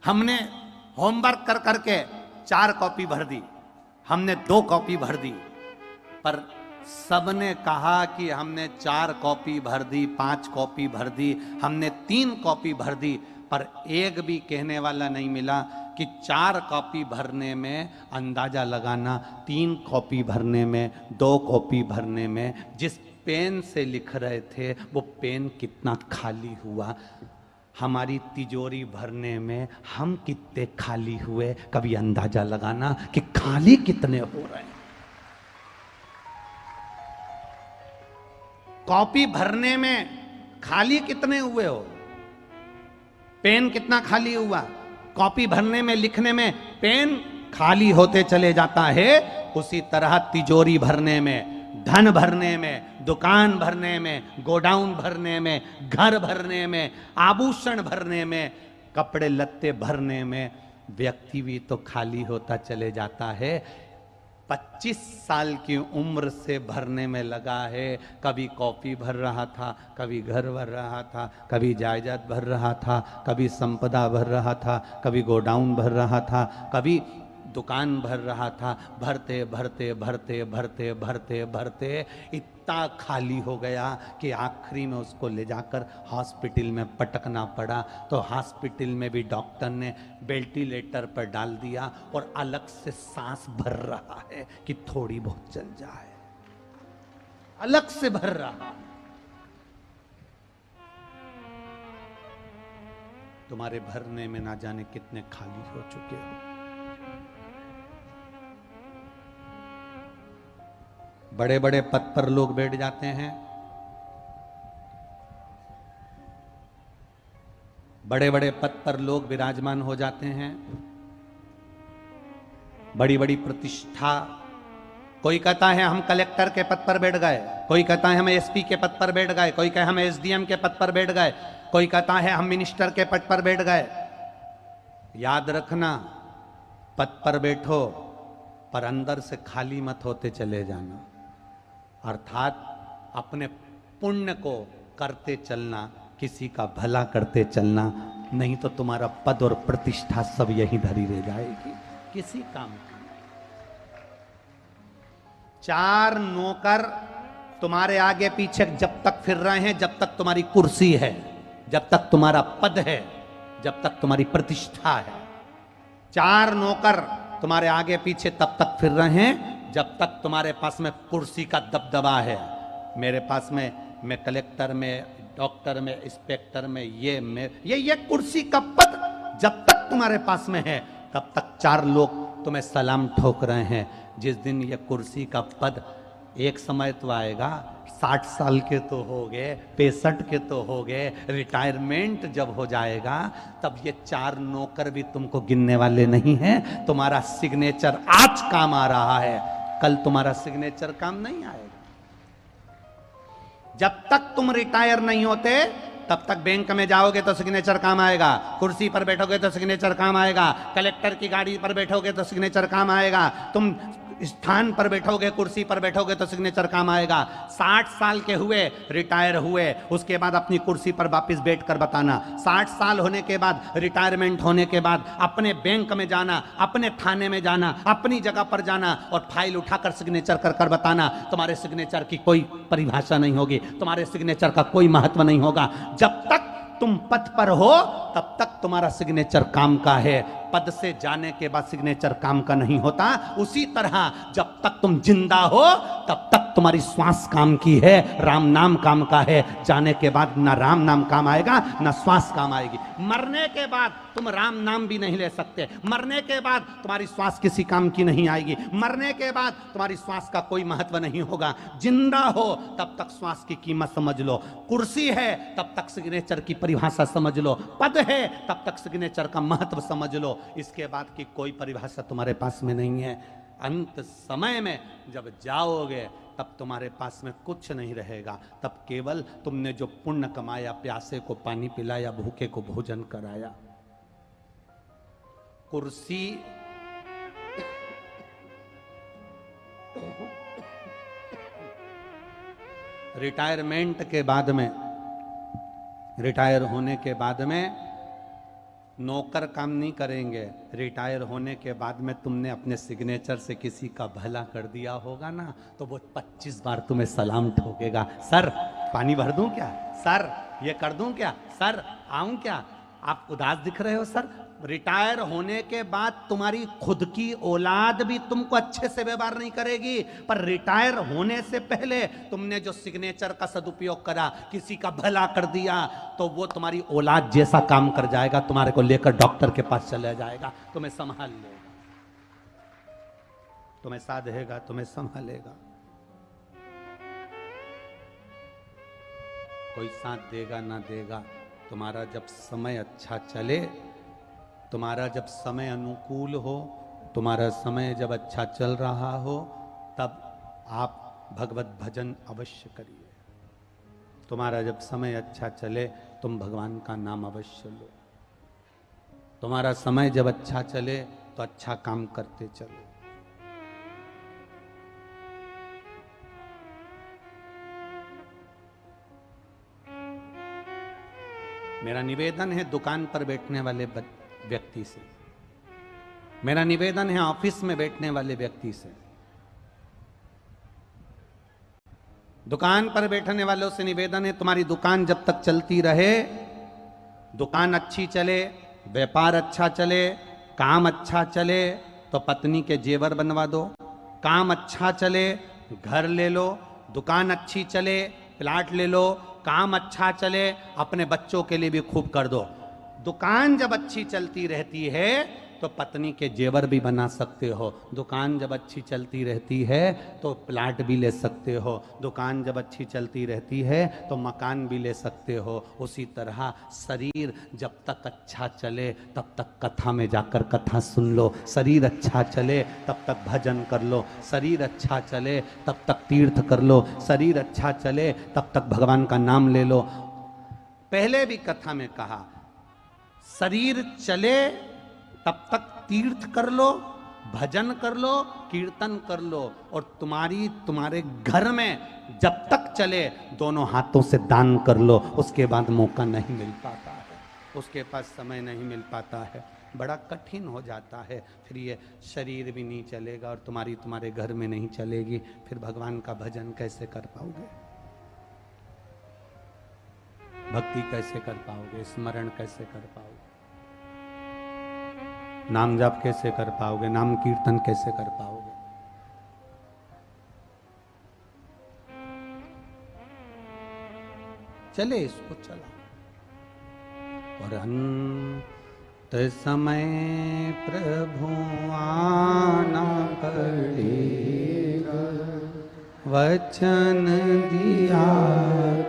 हमने होमवर्क कर करके 4 कॉपी भर दी, हमने 2 कॉपी भर दी, पर सबने कहा कि हमने 4 कॉपी भर दी, 5 कॉपी भर दी, हमने 3 कॉपी भर दी, पर एक भी कहने वाला नहीं मिला कि 4 कॉपी भरने में अंदाजा लगाना, 3 कॉपी भरने में, 2 कॉपी भरने में जिस पेन से लिख रहे थे वो पेन कितना खाली हुआ। हमारी तिजोरी भरने में हम कितने खाली हुए, कभी अंदाजा लगाना कि खाली कितने हो रहे हैं। कॉपी भरने में खाली कितने हुए हो, पेन कितना खाली हुआ। कॉपी भरने में, लिखने में पेन खाली होते चले जाता है, उसी तरह तिजोरी भरने में, धन भरने में, दुकान भरने में, गोडाउन भरने में, घर भरने में, आभूषण भरने में, कपड़े लत्ते भरने में व्यक्ति भी तो खाली होता चले जाता है। 25 साल की उम्र से भरने में लगा है। कभी कॉपी भर रहा था, कभी घर भर रहा था, कभी जायदाद भर रहा था, कभी संपदा भर रहा था, कभी गोडाउन भर रहा था, कभी दुकान भर रहा था। भरते भरते भरते भरते भरते भरते इतना खाली हो गया कि आखिरी में उसको ले जाकर हॉस्पिटल में पटकना पड़ा। तो हॉस्पिटल में भी डॉक्टर ने वेंटिलेटर पर डाल दिया और अलग से सांस भर रहा है कि थोड़ी बहुत चल जाए, अलग से भर रहा। तुम्हारे भरने में ना जाने कितने खाली हो चुके हो। बड़े बड़े पद पर लोग बैठ जाते हैं, बड़े बड़े पद पर लोग विराजमान हो जाते हैं, बड़ी बड़ी प्रतिष्ठा। कोई कहता है हम कलेक्टर के पद पर बैठ गए, कोई कहता है हम एसपी के पद पर बैठ गए, कोई कहे हम एसडीएम के पद पर बैठ गए, कोई कहता है हम मिनिस्टर के पद पर बैठ गए। याद रखना, पद पर बैठो पर अंदर से खाली मत होते चले जाना, अर्थात अपने पुण्य को करते चलना, किसी का भला करते चलना, नहीं तो तुम्हारा पद और प्रतिष्ठा सब यहीं धरी रह जाएगी, किसी काम की। 4 नौकर तुम्हारे आगे पीछे जब तक फिर रहे हैं, जब तक तुम्हारी कुर्सी है, जब तक तुम्हारा पद है, जब तक तुम्हारी प्रतिष्ठा है। 4 नौकर तुम्हारे आगे पीछे तब तक फिर रहे हैं जब तक तुम्हारे पास में कुर्सी का दबदबा है। मेरे पास में, मैं कलेक्टर में, डॉक्टर में, इंस्पेक्टर में, ये कुर्सी का पद जब तक तुम्हारे पास में है तब तक 4 लोग तुम्हें सलाम ठोक रहे हैं। जिस दिन ये कुर्सी का पद, एक समय तो आएगा 60 साल के तो हो गए, 65 के तो हो गए, रिटायरमेंट जब हो जाएगा तब ये 4 नौकर भी तुमको गिनने वाले नहीं हैं। तुम्हारा सिग्नेचर आज काम आ रहा है, कल तुम्हारा सिग्नेचर काम नहीं आएगा। जब तक तुम रिटायर नहीं होते तब तक बैंक में जाओगे तो सिग्नेचर काम आएगा, कुर्सी पर बैठोगे तो सिग्नेचर काम आएगा, कलेक्टर की गाड़ी पर बैठोगे तो सिग्नेचर काम आएगा, तुम स्थान पर बैठोगे, कुर्सी पर बैठोगे तो सिग्नेचर काम आएगा। 60 साल के हुए, रिटायर हुए, उसके बाद अपनी कुर्सी पर वापस बैठकर बताना। 60 साल होने के बाद, रिटायरमेंट होने के बाद अपने बैंक में जाना, अपने थाने में जाना, अपनी जगह पर जाना और फाइल उठाकर सिग्नेचर कर कर बताना। तुम्हारे सिग्नेचर की कोई परिभाषा नहीं होगी, तुम्हारे सिग्नेचर का कोई महत्व नहीं होगा। जब तक तुम पद पर हो तब तक तुम्हारा सिग्नेचर काम का है, पद से जाने के बाद सिग्नेचर काम का नहीं होता। उसी तरह जब तक तुम जिंदा हो तब तक तुम्हारी श्वास काम की है, राम नाम काम का है। जाने के बाद ना राम नाम काम आएगा ना श्वास काम आएगी। मरने के बाद तुम राम नाम भी नहीं ले सकते, मरने के बाद तुम्हारी श्वास किसी काम की नहीं आएगी, मरने के बाद तुम्हारी श्वास का कोई महत्व नहीं होगा। जिंदा हो तब तक श्वास की कीमत समझ लो, कुर्सी है तब तक सिग्नेचर की परिभाषा समझ लो, पद है तब तक सिग्नेचर का महत्व समझ लो। इसके बाद की कोई परिभाषा तुम्हारे पास में नहीं है। अंत समय में जब जाओगे तब तुम्हारे पास में कुछ नहीं रहेगा, तब केवल तुमने जो पुण्य कमाया, प्यासे को पानी पिलाया, भूखे को भोजन कराया। कुर्सी रिटायरमेंट के बाद में, रिटायर होने के बाद में नौकर काम नहीं करेंगे। रिटायर होने के बाद में तुमने अपने सिग्नेचर से किसी का भला कर दिया होगा ना, तो वो 25 बार तुम्हें सलाम ठोकेगा। सर पानी भर दूं क्या, सर ये कर दूं क्या, सर आऊं क्या, आप उदास दिख रहे हो सर, रिटायर होने के बाद तुम्हारी खुद की औलाद भी तुमको अच्छे से व्यवहार नहीं करेगी, पर रिटायर होने से पहले तुमने जो सिग्नेचर का सदुपयोग करा, किसी का भला कर दिया, तो वो तुम्हारी औलाद जैसा काम कर जाएगा, तुम्हारे को लेकर डॉक्टर के पास चला जाएगा, तुम्हें संभाल लेगा, तुम्हें साधेगा, तुम्हें संभालेगा। कोई साथ देगा ना देगा, तुम्हारा जब समय अच्छा चले, तुम्हारा जब समय अनुकूल हो, तुम्हारा समय जब अच्छा चल रहा हो, तब आप भगवत भजन अवश्य करिए। तुम्हारा जब समय अच्छा चले, तुम भगवान का नाम अवश्य लो। तुम्हारा समय जब अच्छा चले तो अच्छा काम करते चलो। मेरा निवेदन है दुकान पर बैठने वाले व्यक्ति से, मेरा निवेदन है ऑफिस में बैठने वाले व्यक्ति से, दुकान पर बैठने वालों से निवेदन है, तुम्हारी दुकान जब तक चलती रहे, दुकान अच्छी चले, व्यापार अच्छा चले, काम अच्छा चले, तो पत्नी के जेवर बनवा दो। काम अच्छा चले, घर ले लो। दुकान अच्छी चले, प्लाट ले लो। काम अच्छा चले, अपने बच्चों के लिए भी खूब कर दो। दुकान जब अच्छी चलती रहती है तो पत्नी के जेवर भी बना सकते हो। दुकान जब अच्छी चलती रहती है तो प्लाट भी ले सकते हो। दुकान जब अच्छी चलती रहती है तो मकान भी ले सकते हो। उसी तरह शरीर जब तक अच्छा चले तब तक कथा में जाकर कथा सुन लो। शरीर अच्छा चले तब तक भजन कर लो। शरीर अच्छा चले तब तक तीर्थ कर लो। शरीर अच्छा चले तब तक भगवान का नाम ले लो। पहले भी कथा में कहा, शरीर चले तब तक तीर्थ कर लो, भजन कर लो, कीर्तन कर लो, और तुम्हारे घर में जब तक चले दोनों हाथों से दान कर लो। उसके बाद मौका नहीं मिल पाता है, उसके पास समय नहीं मिल पाता है, बड़ा कठिन हो जाता है। फिर ये शरीर भी नहीं चलेगा और तुम्हारे घर में नहीं चलेगी, फिर भगवान का भजन कैसे कर पाओगे, भक्ति कैसे कर पाओगे, स्मरण कैसे कर पाओगे, नाम जाप कैसे कर पाओगे, नाम कीर्तन कैसे कर पाओगे। चले इसको चला। और अंत समय प्रभु आना पड़ेगा, वचन दिया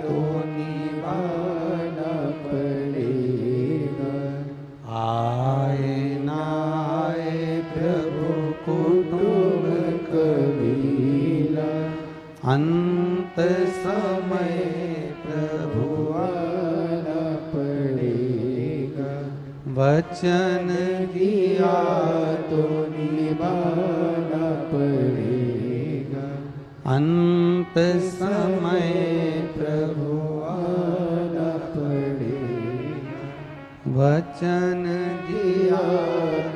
तो निभाना पड़ेगा। आए ना आए प्रभु कुटुंब कबीला, अंत समय प्रभु आना पड़ेगा। वचन दिया तो निभाना पड़ेगा। अंत समय प्रभु आना पड़ेगा। वचन दिया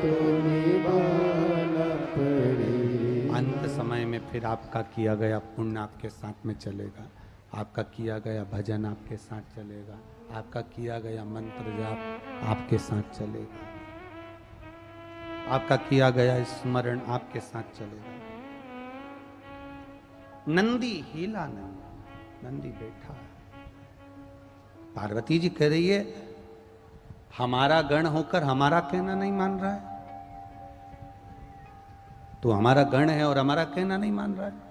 तो निभाना पड़ेगा। अंत समय में फिर आपका किया गया पुण्य आपके साथ में चलेगा, आपका किया गया भजन आपके साथ चलेगा, आपका किया गया मंत्र जाप आपके साथ चलेगा, आपका किया गया स्मरण आपके साथ चलेगा। नंदी हिला नहीं, नंदी बैठा है। पार्वती जी कह रही है हमारा गण होकर हमारा कहना नहीं मान रहा है, तो हमारा गण है और हमारा कहना नहीं मान रहा है।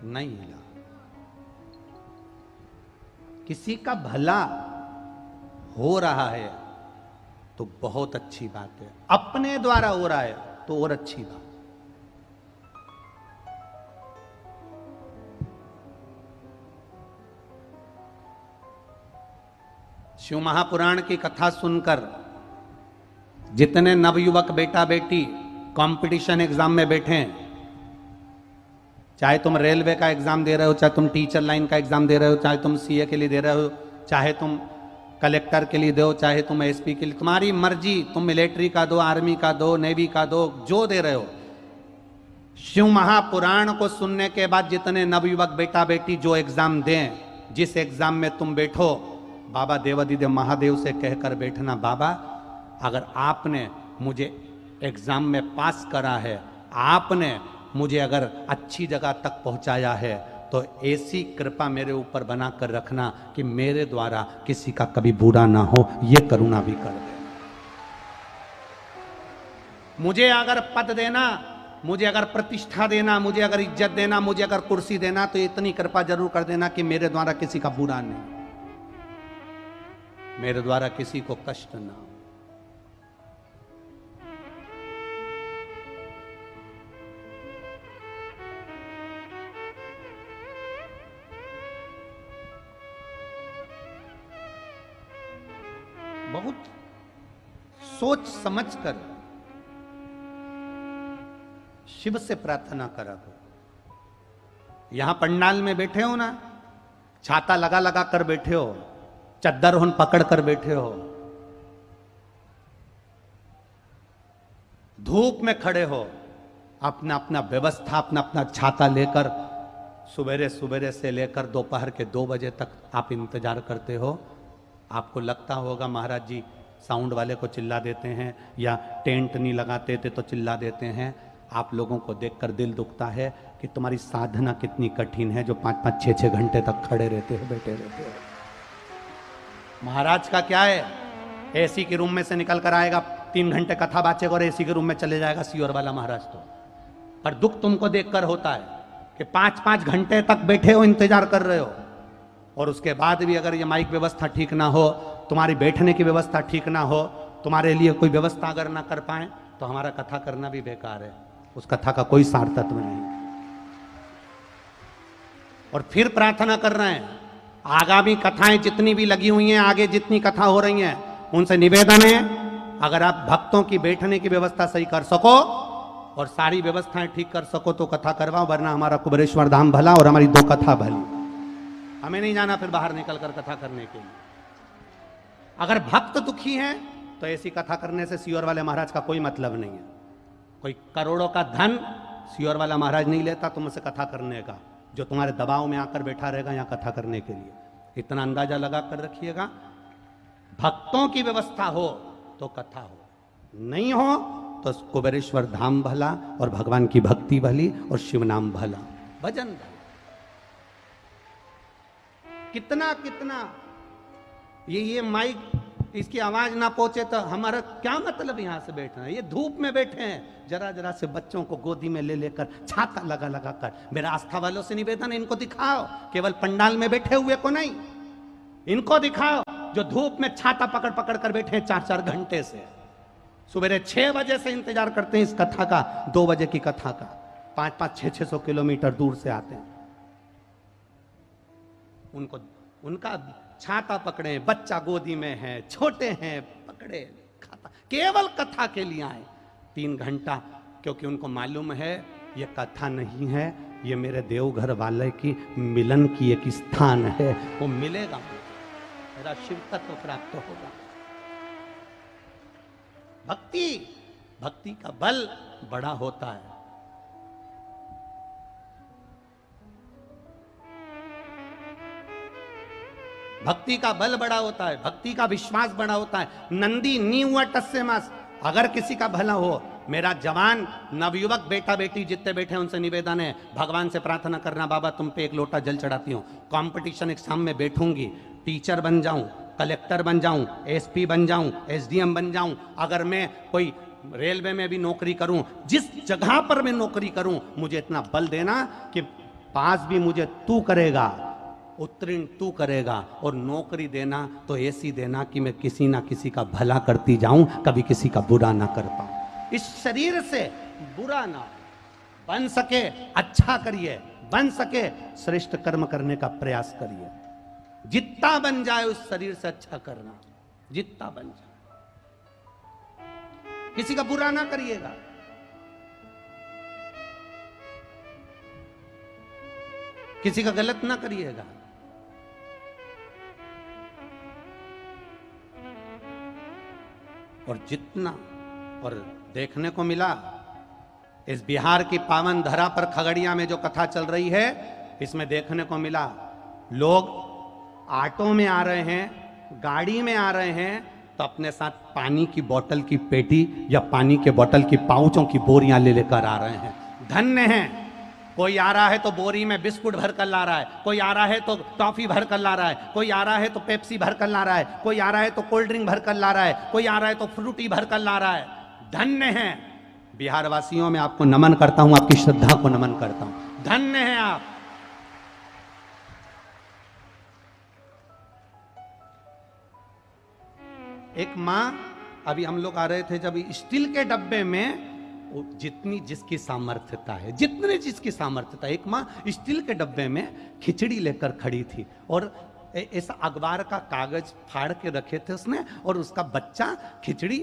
नहीं हिला। किसी का भला हो रहा है तो बहुत अच्छी बात है, अपने द्वारा हो रहा है तो और अच्छी बात। शिव महापुराण की कथा सुनकर जितने नवयुवक बेटा बेटी कंपटीशन एग्जाम में बैठे हैं, चाहे तुम रेलवे का एग्जाम दे रहे हो, चाहे तुम टीचर लाइन का एग्जाम दे रहे हो, चाहे तुम सीए के लिए दे रहे हो, चाहे तुम कलेक्टर के लिए दो, चाहे तुम एसपी के लिए, तुम्हारी मर्जी, तुम मिलिट्री का दो, आर्मी का दो, नेवी का दो, जो दे रहे हो, शिव महापुराण को सुनने के बाद जितने नवयुवक बेटा बेटी जो एग्जाम दें, जिस एग्जाम में तुम बैठो, बाबा देवादिदेव महादेव से कहकर बैठना, बाबा अगर आपने मुझे एग्जाम में पास करा है, आपने मुझे अगर अच्छी जगह तक पहुंचाया है, तो ऐसी कृपा मेरे ऊपर बना कर रखना कि मेरे द्वारा किसी का कभी बुरा ना हो, ये करुणा भी कर दे। मुझे अगर पद देना, मुझे अगर प्रतिष्ठा देना, मुझे अगर इज्जत देना, मुझे अगर कुर्सी देना, तो इतनी कृपा जरूर कर देना कि मेरे द्वारा किसी का बुरा नहीं, मेरे द्वारा किसी को कष्ट ना हो। बहुत सोच समझकर शिव से प्रार्थना करा करो। यहां पंडाल में बैठे हो ना, छाता लगा लगा कर बैठे हो, चद्दर हुन पकड़ कर बैठे हो, धूप में खड़े हो, अपना अपना व्यवस्था, अपना अपना छाता लेकर सुबेरे सुबेरे से लेकर दोपहर के 2 बजे तक आप इंतजार करते हो। आपको लगता होगा महाराज जी साउंड वाले को चिल्ला देते हैं, या टेंट नहीं लगाते थे तो चिल्ला देते हैं। आप लोगों को देखकर दिल दुखता है कि तुम्हारी साधना कितनी कठिन है, जो 5-5, 6-6 घंटे तक खड़े रहते हो, बैठे रहते हो। महाराज का क्या है, एसी के रूम में से निकल कर आएगा, 3 घंटे कथा बाचेगा और एसी के रूम में चले जाएगा सीओर वाला महाराज। तो पर दुख तुमको देखकर होता है कि 5-5 घंटे तक बैठे हो, इंतजार कर रहे हो, और उसके बाद भी अगर ये माइक व्यवस्था ठीक ना हो, तुम्हारी बैठने की व्यवस्था ठीक ना हो, तुम्हारे लिए कोई व्यवस्था अगर ना कर पाए, तो हमारा कथा करना भी बेकार है, उस कथा का कोई सार्थत्व नहीं। और फिर प्रार्थना कर रहे हैं, आगामी कथाएं जितनी भी लगी हुई हैं, आगे जितनी कथा हो रही हैं, उनसे निवेदन है अगर आप भक्तों की बैठने की व्यवस्था सही कर सको और सारी व्यवस्थाएं ठीक कर सको तो कथा करवाओ, वरना हमारा कुबेरेश्वर धाम भला और हमारी 2 कथा भली। हमें नहीं जाना फिर बाहर निकलकर कथा करने के लिए। अगर भक्त दुखी हैं तो ऐसी कथा करने से सीओर वाले महाराज का कोई मतलब नहीं है। कोई करोड़ों का धन सीओर वाला महाराज नहीं लेता तुमसे कथा करने का, जो तुम्हारे दबाव में आकर बैठा रहेगा यहाँ कथा करने के लिए। इतना अंदाजा लगा कर रखिएगा, भक्तों की व्यवस्था हो तो कथा हो, नहीं हो तो कुबेरेश्वर धाम भला और भगवान की भक्ति भली और शिव नाम भला, भजन भला। कितना कितना ये माइक, इसकी आवाज ना पहुंचे तो हमारा क्या मतलब यहां से बैठना है। ये धूप में बैठे हैं, जरा जरा से बच्चों को गोदी में ले लेकर, छाता लगा लगा कर। मेरा आस्था वालों से निवेदन है, इनको दिखाओ, केवल पंडाल में बैठे हुए को नहीं, इनको दिखाओ जो धूप में छाता पकड़ पकड़ कर बैठे हैं 4-4 घंटे से। सुबह 6 बजे से इंतजार करते हैं इस कथा का, 2 बजे की कथा का, 5-5, 600 किलोमीटर दूर से आते हैं। उनको उनका छाता पकड़े, बच्चा गोदी में है, छोटे हैं, पकड़े, खाता, केवल कथा के लिए आए 3 घंटा, क्योंकि उनको मालूम है ये कथा नहीं है, ये मेरे देवघर वाले की मिलन की एक स्थान है, वो मिलेगा, मेरा शिव तत्व प्राप्त होगा। भक्ति, भक्ति का बल बड़ा होता है। भक्ति का बल बड़ा होता है, भक्ति का विश्वास बड़ा होता है। नंदी नी हुआ टस्से मास, अगर किसी का भला हो, मेरा जवान नवयुवक बेटा बेटी जितने बैठे हैं उनसे निवेदन है, भगवान से प्रार्थना करना, बाबा तुम पे 1 लोटा जल चढ़ाती हूँ, कंपटीशन एग्जाम में बैठूंगी, टीचर बन जाऊं, कलेक्टर बन जाऊं, एसपी बन जाऊं, एसडीएम बन जाऊं, अगर मैं कोई रेलवे में भी नौकरी करूं, जिस जगह पर मैं नौकरी करूं, मुझे इतना बल देना कि पास भी मुझे तू करेगा, उत्तीर्ण तू करेगा, और नौकरी देना तो ऐसी देना कि मैं किसी ना किसी का भला करती जाऊं, कभी किसी का बुरा ना कर पाऊं। इस शरीर से बुरा ना बन सके, अच्छा करिए, बन सके श्रेष्ठ कर्म करने का प्रयास करिए, जितना बन जाए उस शरीर से अच्छा करना, जितना बन जाए, किसी का बुरा ना करिएगा। किसी का गलत ना करिएगा। और जितना, और देखने को मिला इस बिहार की पावन धरा पर खगड़िया में जो कथा चल रही है, इसमें देखने को मिला लोग ऑटो में आ रहे हैं, गाड़ी में आ रहे हैं, तो अपने साथ पानी की बोतल की पेटी या पानी के बोतल की पाउचों की बोरियां ले लेकर आ रहे हैं। धन्य हैं। कोई आ रहा है तो बोरी में बिस्कुट भर कर ला रहा है, कोई आ रहा है तो टॉफी भर कर ला रहा है, कोई आ रहा है तो पेप्सी भर कर ला रहा है, कोई आ रहा है तो कोल्ड ड्रिंक भर कर ला रहा है, कोई आ रहा है तो फ्रूटी भर कर ला रहा है। धन्य हैं। बिहार वासियों में आपको नमन करता हूं, आपकी श्रद्धा को नमन करता हूं। धन्य हैं आप। एक मां, अभी हम लोग आ रहे थे जब स्टील के डब्बे में, जितनी जिसकी सामर्थ्यता है, जितने जिसकी सामर्थ्यता, एक मां स्टील के डब्बे में खिचड़ी लेकर खड़ी थी और ऐसा अखबार का कागज फाड़ के रखे थे उसने, और उसका बच्चा खिचड़ी,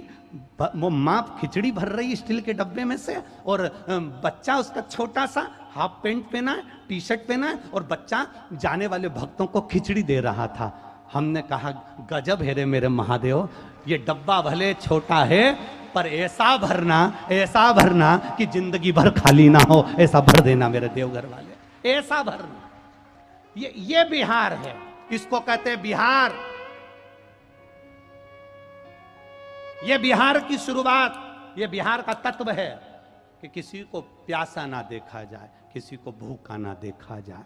वो माँ खिचड़ी भर रही स्टील के डब्बे में से, और बच्चा उसका छोटा सा हाफ पैंट पहना है, टी शर्ट पहना है, और बच्चा जाने वाले भक्तों को खिचड़ी दे रहा था। हमने कहा गजब है रे मेरे महादेव, ये डब्बा भले छोटा है पर ऐसा भरना कि जिंदगी भर खाली ना हो, ऐसा भर देना मेरे देवघर वाले, ऐसा भरना। ये बिहार है, इसको कहते हैं बिहार। ये बिहार की शुरुआत, ये बिहार का तत्व है कि किसी को प्यासा ना देखा जाए, किसी को भूखा ना देखा जाए,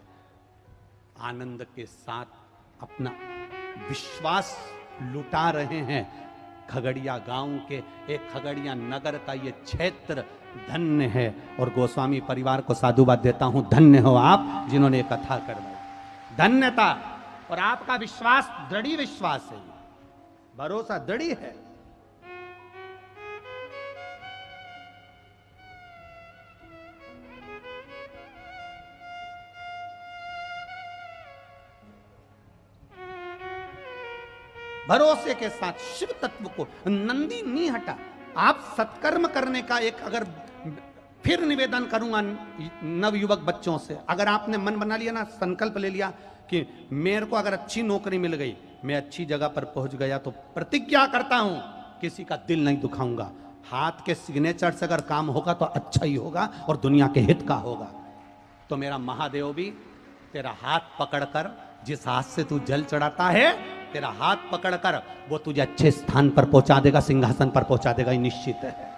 आनंद के साथ अपना विश्वास लुटा रहे हैं। खगड़िया गांव के, एक खगड़िया नगर का ये क्षेत्र धन्य है, और गोस्वामी परिवार को साधुवाद देता हूं, धन्य हो आप जिन्होंने ये कथा करवाई। धन्यता। और आपका विश्वास दृढ़ विश्वास है, भरोसा दृढ़ है। भरोसे के साथ शिव तत्व को नंदी नहीं हटा। आप सत्कर्म करने का एक, अगर फिर निवेदन करूंगा नवयुवक बच्चों से, अगर आपने मन बना लिया ना, संकल्प ले लिया कि मेरे को अगर अच्छी नौकरी मिल गई, मैं अच्छी जगह पर पहुंच गया, तो प्रतिज्ञा करता हूं किसी का दिल नहीं दुखाऊंगा। हाथ के सिग्नेचर से अगर काम होगा तो अच्छा ही होगा और दुनिया के हित का होगा। तो मेरा महादेव भी तेरा हाथ पकड़कर, जिस हाथ से तू जल चढ़ाता है, तेरा हाथ पकड़कर वो तुझे अच्छे स्थान पर पहुंचा देगा, सिंहासन पर पहुंचा देगा, ये निश्चित है।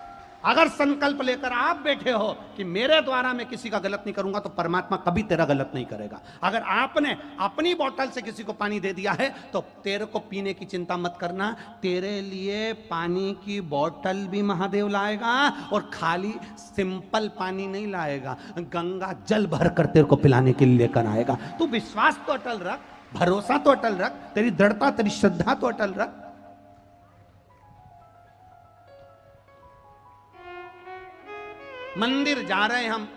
अगर संकल्प लेकर आप बैठे हो कि मेरे द्वारा मैं किसी का गलत नहीं करूंगा, तो परमात्मा कभी तेरा गलत नहीं करेगा। अगर आपने अपनी बोतल से किसी को पानी दे दिया है, तो तेरे को पीने की चिंता मत करना, तेरे लिए पानी की बोतल भी महादेव लाएगा, और खाली सिंपल पानी नहीं लाएगा, गंगा जल भर कर तेरे को पिलाने के लिए लेकर आएगा। तू विश्वास तो अटल रख, भरोसा तो अटल रख, तेरी दृढ़ता, तेरी श्रद्धा तो अटल रख। मंदिर जा रहे हैं हम,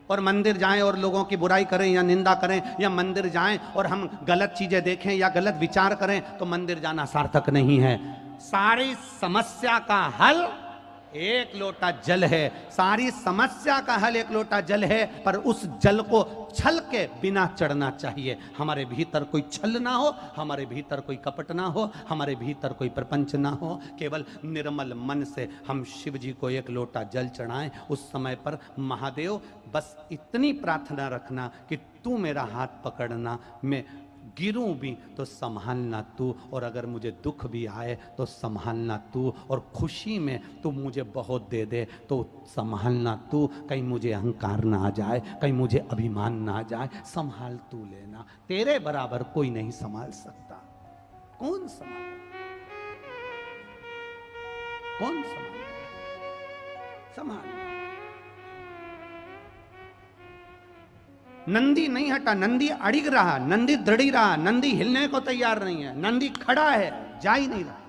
और मंदिर जाएं और लोगों की बुराई करें या निंदा करें, या मंदिर जाएं और हम गलत चीजें देखें या गलत विचार करें, तो मंदिर जाना सार्थक नहीं है। सारी समस्या का हल एक लोटा जल है, सारी समस्या का हल एक लोटा जल है, पर उस जल को छल के बिना चढ़ना चाहिए। हमारे भीतर कोई छल ना हो, हमारे भीतर कोई कपट ना हो, हमारे भीतर कोई प्रपंच ना हो। केवल निर्मल मन से हम शिव जी को एक लोटा जल चढ़ाएं। उस समय पर महादेव बस इतनी प्रार्थना रखना कि तू मेरा हाथ पकड़ना, मैं गिरूं भी तो संभालना तू, और अगर मुझे दुख भी आए तो संभालना तू, और खुशी में तू मुझे बहुत दे दे तो संभालना तू। कहीं मुझे अहंकार ना आ जाए, कहीं मुझे अभिमान ना आ जाए, संभाल तू लेना। तेरे बराबर कोई नहीं संभाल सकता। कौन संभाले, कौन संभाले? संभाल। नंदी नहीं हटा, नंदी अड़िग रहा, नंदी दृढ़ी रहा, नंदी हिलने को तैयार नहीं है, नंदी खड़ा है, जा ही नहीं रहा।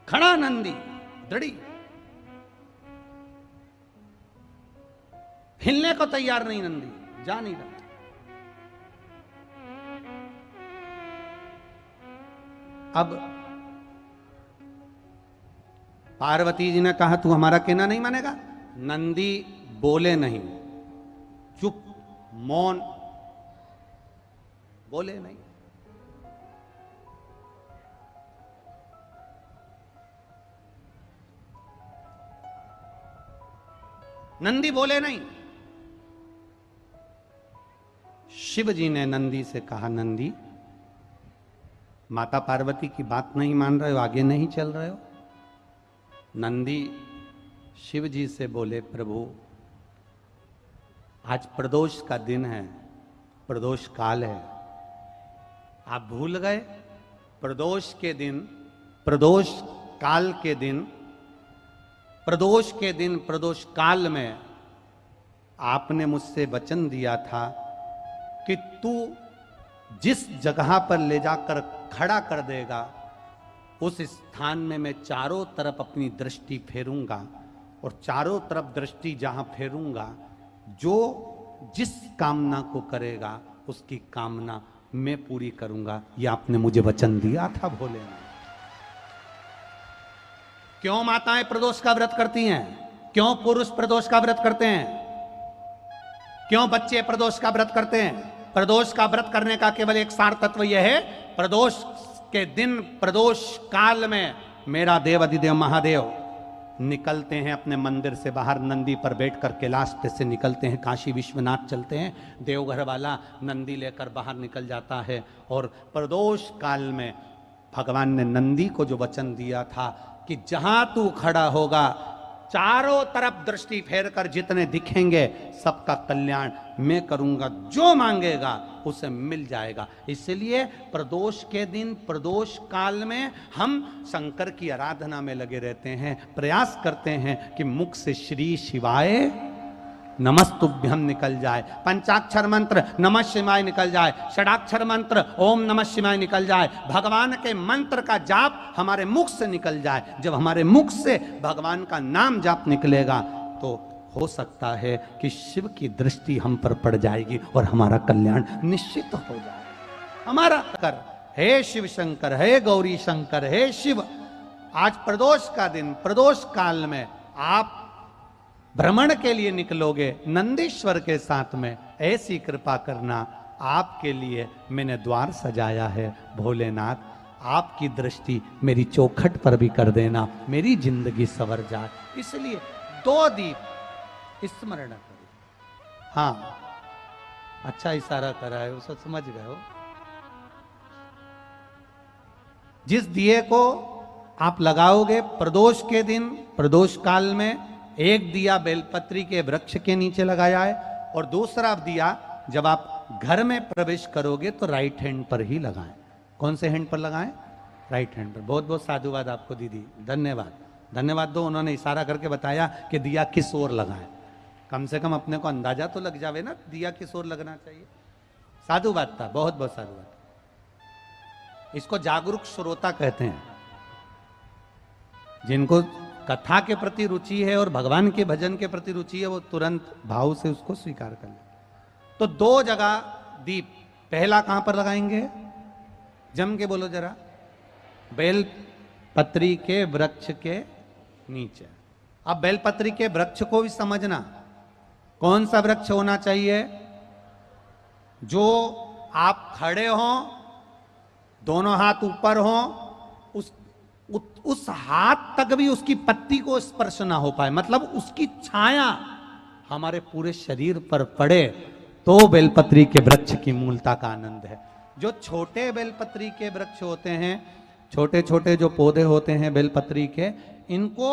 खड़ा नंदी, दृढ़ी, हिलने को तैयार नहीं नंदी, जा नहीं रहा। अब पार्वती जी ने कहा तू हमारा कहना नहीं मानेगा। नंदी बोले नहीं, चुप, मौन, बोले नहीं। नंदी बोले नहीं। शिव जी ने नंदी से कहा, नंदी माता पार्वती की बात नहीं मान रहे हो, आगे नहीं चल रहे हो। नंदी शिव जी से बोले, प्रभु आज प्रदोष का दिन है, प्रदोष काल है, आप भूल गए? प्रदोष के दिन, प्रदोष काल के दिन, प्रदोष के दिन, प्रदोष काल में आपने मुझसे वचन दिया था कि तू जिस जगह पर ले जाकर खड़ा कर देगा उस स्थान में मैं चारों तरफ अपनी दृष्टि फेरूंगा, और चारों तरफ दृष्टि जहां फेरूंगा, जो जिस कामना को करेगा उसकी कामना मैं पूरी करूंगा। ये आपने मुझे वचन दिया था भोलेनाथ। क्यों माताएं प्रदोष का व्रत करती हैं? क्यों पुरुष प्रदोष का व्रत करते हैं? क्यों बच्चे प्रदोष का व्रत करते हैं? प्रदोष का व्रत करने का केवल एक सार तत्व यह है, प्रदोष के दिन, प्रदोष काल में मेरा देव अधिदेव महादेव निकलते हैं अपने मंदिर से बाहर, नंदी पर बैठकर कैलाश पे से निकलते हैं, काशी विश्वनाथ चलते हैं, देवघर वाला नंदी लेकर बाहर निकल जाता है। और प्रदोष काल में भगवान ने नंदी को जो वचन दिया था कि जहां तू खड़ा होगा चारों तरफ दृष्टि फेर कर जितने दिखेंगे सबका कल्याण मैं करूंगा, जो मांगेगा उसे मिल जाएगा। इसलिए प्रदोष के दिन, प्रदोष काल में हम शंकर की आराधना में लगे रहते हैं, प्रयास करते हैं कि मुख से श्री शिवाय नमस्तुभ्यम निकल जाए, पंचाक्षर मंत्र नमः शिवाय निकल जाए, षडाक्षर मंत्र ओम नमः शिवाय निकल जाए, भगवान के मंत्र का जाप हमारे मुख से निकल जाए। जब हमारे मुख से भगवान का नाम जाप निकलेगा तो हो सकता है कि शिव की दृष्टि हम पर पड़ जाएगी और हमारा कल्याण निश्चित हो जाएगा। हमारा कर, हे शिव शंकर, हे गौरी शंकर, हे शिव, आज प्रदोष का दिन, प्रदोष काल में आप भ्रमण के लिए निकलोगे नंदीश्वर के साथ में, ऐसी कृपा करना। आपके लिए मैंने द्वार सजाया है भोलेनाथ, आपकी दृष्टि मेरी चौखट पर भी कर देना, मेरी जिंदगी संवर जाए। इसलिए 2 दीप स्मरण करो। हाँ, अच्छा इशारा करा है, उसे समझ गए हो। जिस दिए को आप लगाओगे प्रदोष के दिन, प्रदोष काल में, एक दिया बेलपत्री के वृक्ष के नीचे लगाया है, और दूसरा दिया जब आप घर में प्रवेश करोगे तो राइट हैंड पर ही लगाएं। कौन से हैंड पर लगाएं? राइट हैंड पर। बहुत बहुत साधुवाद आपको दीदी, धन्यवाद, धन्यवाद दो। उन्होंने इशारा करके बताया कि दिया किस ओर लगाएं, कम से कम अपने को अंदाजा तो लग जावे ना दिया किस ओर लगना चाहिए। साधुवाद था, बहुत बहुत साधुवाद। इसको जागरूक श्रोता कहते हैं, जिनको कथा के प्रति रुचि है और भगवान के भजन के प्रति रुचि है, वो तुरंत भाव से उसको स्वीकार कर ले। तो 2 जगह दीप, पहला कहां पर लगाएंगे? जम के बोलो जरा। बेल पत्री के वृक्ष के नीचे। अब बेलपत्री के वृक्ष को भी समझना, कौन सा वृक्ष होना चाहिए? जो आप खड़े हो, दोनों हाथ ऊपर हो, उस हाथ तक भी उसकी पत्ती को स्पर्श ना हो पाए, मतलब उसकी छाया हमारे पूरे शरीर पर पड़े, तो बेलपत्री के वृक्ष की मूलता का आनंद है। जो छोटे बेलपत्री के वृक्ष होते हैं, छोटे छोटे जो पौधे होते हैं बेलपत्री के, इनको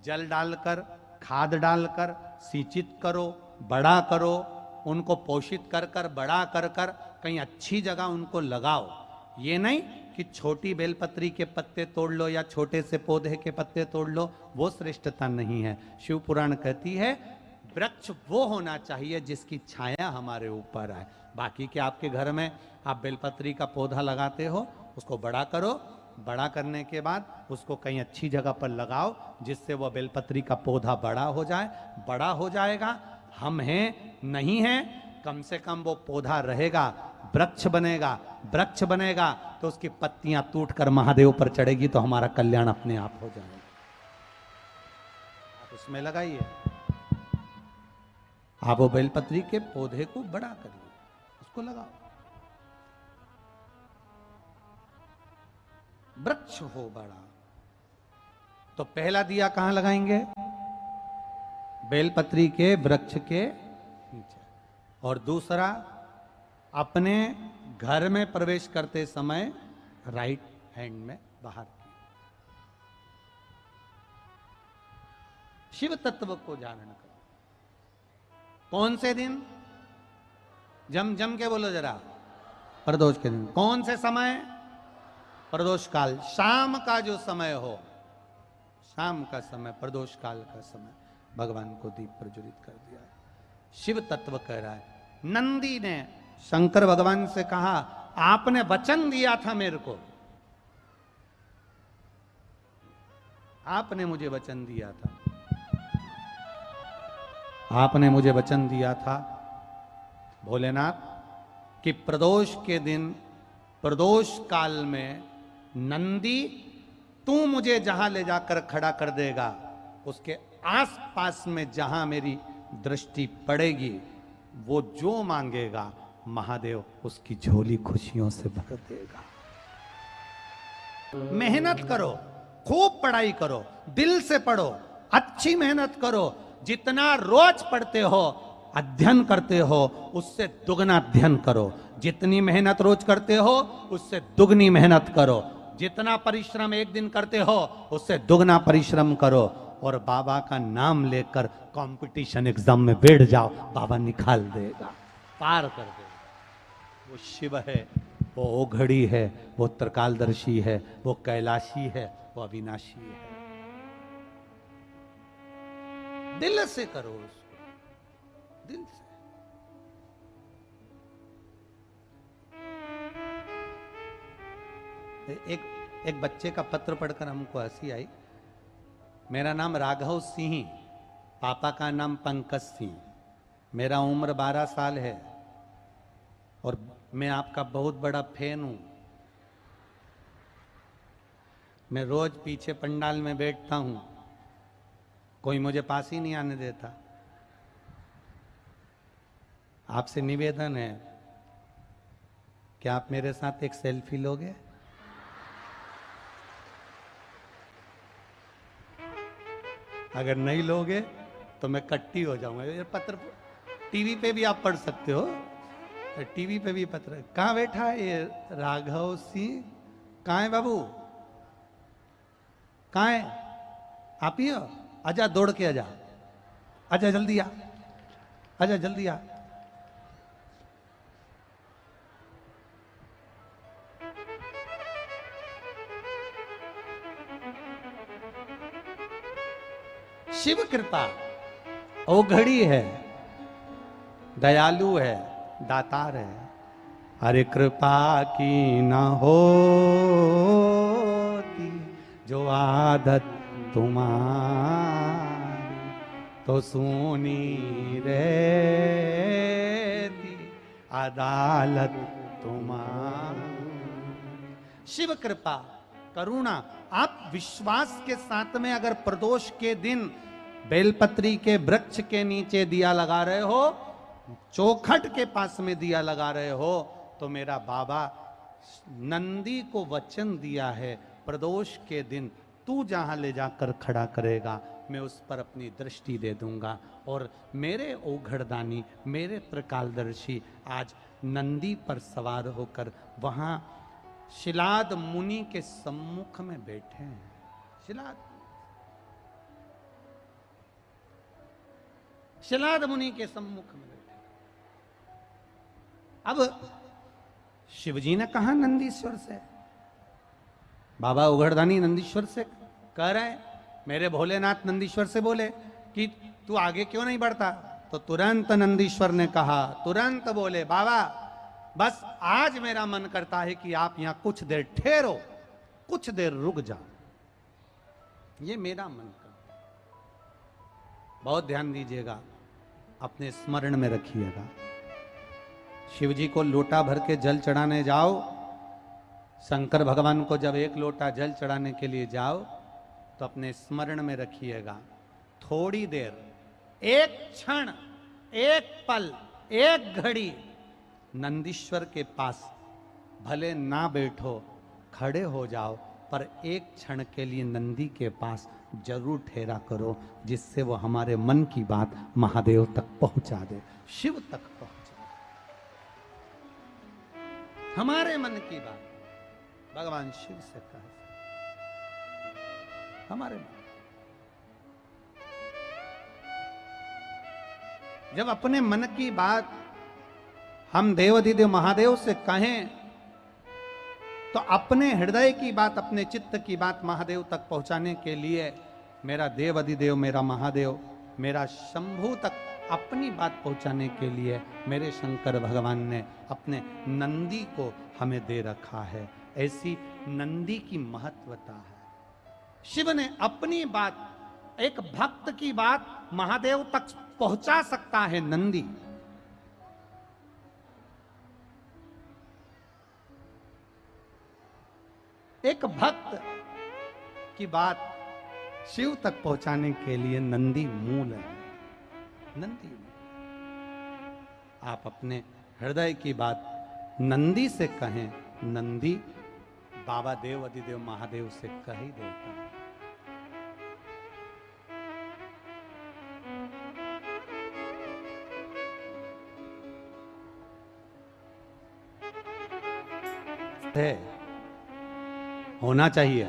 जल डालकर, खाद डालकर सिंचित करो, बड़ा करो, उनको पोषित कर कर, बड़ा कर कर कहीं अच्छी जगह उनको लगाओ। ये नहीं कि छोटी बेलपत्री के पत्ते तोड़ लो या छोटे से पौधे के पत्ते तोड़ लो, वो श्रेष्ठता नहीं है। शिव पुराण कहती है वृक्ष वो होना चाहिए जिसकी छाया हमारे ऊपर आए। बाकी के आपके घर में आप बेलपत्री का पौधा लगाते हो, उसको बड़ा करो, बड़ा करने के बाद उसको कहीं अच्छी जगह पर लगाओ जिससे वह बेलपत्री का पौधा बड़ा हो जाए। बड़ा हो जाएगा, हम हैं नहीं हैं, कम से कम वो पौधा रहेगा, वृक्ष बनेगा। वृक्ष बनेगा तो उसकी पत्तियां टूटकर महादेव पर चढ़ेगी, तो हमारा कल्याण अपने आप हो जाएगा। आप उसमें लगाइए, आप वो बेलपत्री के पौधे को बड़ा करिए, उसको लगाओ, वृक्ष हो बड़ा। तो पहला दिया कहां लगाएंगे? बेलपत्री के वृक्ष के नीचे। और दूसरा, अपने घर में प्रवेश करते समय राइट हैंड में बाहर की। शिव तत्व को धारण करो। कौन से दिन? जम जम के बोलो जरा। प्रदोष के दिन। कौन से समय? प्रदोष काल, शाम का जो समय हो, शाम का समय, प्रदोष काल का समय भगवान को दीप प्रज्वलित कर दिया। शिव तत्व कह रहा है। नंदी ने शंकर भगवान से कहा, आपने वचन दिया था मेरे को, आपने मुझे वचन दिया था, आपने मुझे वचन दिया था भोलेनाथ कि प्रदोष के दिन, प्रदोष काल में नंदी तू मुझे जहां ले जाकर खड़ा कर देगा, उसके आसपास में जहां मेरी दृष्टि पड़ेगी, वो जो मांगेगा महादेव उसकी झोली खुशियों से भर देगा। मेहनत करो, खूब पढ़ाई करो, दिल से पढ़ो, अच्छी मेहनत करो। जितना रोज पढ़ते हो, अध्ययन करते हो, उससे दुगना अध्ययन करो। जितनी मेहनत रोज करते हो, उससे दुगनी मेहनत करो। जितना परिश्रम एक दिन करते हो, उससे दुगना परिश्रम करो। और बाबा का नाम लेकर कंपटीशन एग्जाम में बैठ जाओ, बाबा निकाल देगा, पार कर देगा। वो शिव है, वो ओघड़ी है, वो त्रिकालदर्शी है, वो कैलाशी है, वो अविनाशी है। दिल से करो उसको, दिल से। एक बच्चे का पत्र पढ़कर हमको हंसी आई। मेरा नाम राघव सिंह, पापा का नाम पंकज सिंह, मेरा उम्र 12 साल है और मैं आपका बहुत बड़ा फैन हूं। मैं रोज पीछे पंडाल में बैठता हूं, कोई मुझे पास ही नहीं आने देता। आपसे निवेदन है, क्या आप मेरे साथ एक सेल्फी लोगे? अगर नहीं लोगे तो मैं कट्टी हो जाऊंगा। ये पत्र टीवी पे भी आप पढ़ सकते हो, टीवी पे भी पत्र। कहाँ बैठा है ये राघव सिंह? कहाँ है बाबू? कहाँ है? आप ही हो? आजा, दौड़ के आजा, आजा जल्दी आ, आजा जल्दी आ। शिव कृपा ओघड़ी है, दयालु है, दातार है। अरे कृपा की न होती जो आदत तुम्हारी, तो सुनी रहती अदालत तुम्हारी। शिव कृपा, करुणा। आप विश्वास के साथ में अगर प्रदोष के दिन बेलपत्री के वृक्ष के नीचे दिया लगा रहे हो, चौखट के पास में दिया लगा रहे हो, तो मेरा बाबा नंदी को वचन दिया है, प्रदोष के दिन तू जहां ले जाकर खड़ा करेगा, मैं उस पर अपनी दृष्टि दे दूंगा। और मेरे ओघड़दानी, मेरे त्रिकालदर्शी आज नंदी पर सवार होकर वहां शिलाद मुनि के सम्मुख में बैठे हैं। शिलाद मुनि के सम्मुख में बैठे। अब शिवजी ने कहा नंदीश्वर से, बाबा उघड़दानी नंदीश्वर से कह रहे हैं, मेरे भोलेनाथ नंदीश्वर से बोले कि तू आगे क्यों नहीं बढ़ता? तो तुरंत नंदीश्वर ने कहा, तुरंत बोले, बाबा बस आज मेरा मन करता है कि आप यहां कुछ देर ठहरो, कुछ देर रुक जाओ, ये मेरा मन करता। बहुत ध्यान दीजिएगा, अपने स्मरण में रखिएगा। शिवजी को लोटा भर के जल चढ़ाने जाओ, शंकर भगवान को जब एक लोटा जल चढ़ाने के लिए जाओ तो अपने स्मरण में रखिएगा, थोड़ी देर, एक क्षण, एक पल, एक घड़ी नंदीश्वर के पास भले ना बैठो, खड़े हो जाओ, पर एक क्षण के लिए नंदी के पास जरूर ठहरा करो, जिससे वो हमारे मन की बात महादेव तक पहुंचा दे, शिव तक पहुंचा दे। हमारे मन की बात भगवान शिव से कहे, हमारे मन। जब अपने मन की बात हम देवाधिदेव महादेव से कहें, तो अपने हृदय की बात, अपने चित्त की बात महादेव तक पहुंचाने के लिए मेरा देवाधिदेव, मेरा महादेव, मेरा शंभु तक अपनी बात पहुंचाने के लिए मेरे शंकर भगवान ने अपने नंदी को हमें दे रखा है। ऐसी नंदी की महत्वता है। शिव ने अपनी बात, एक भक्त की बात महादेव तक पहुंचा सकता है नंदी। एक भक्त की बात शिव तक पहुंचाने के लिए नंदी मूल है। नंदी, आप अपने हृदय की बात नंदी से कहें, नंदी बाबा देव अधिदेव महादेव से कह ही देता है। होना चाहिए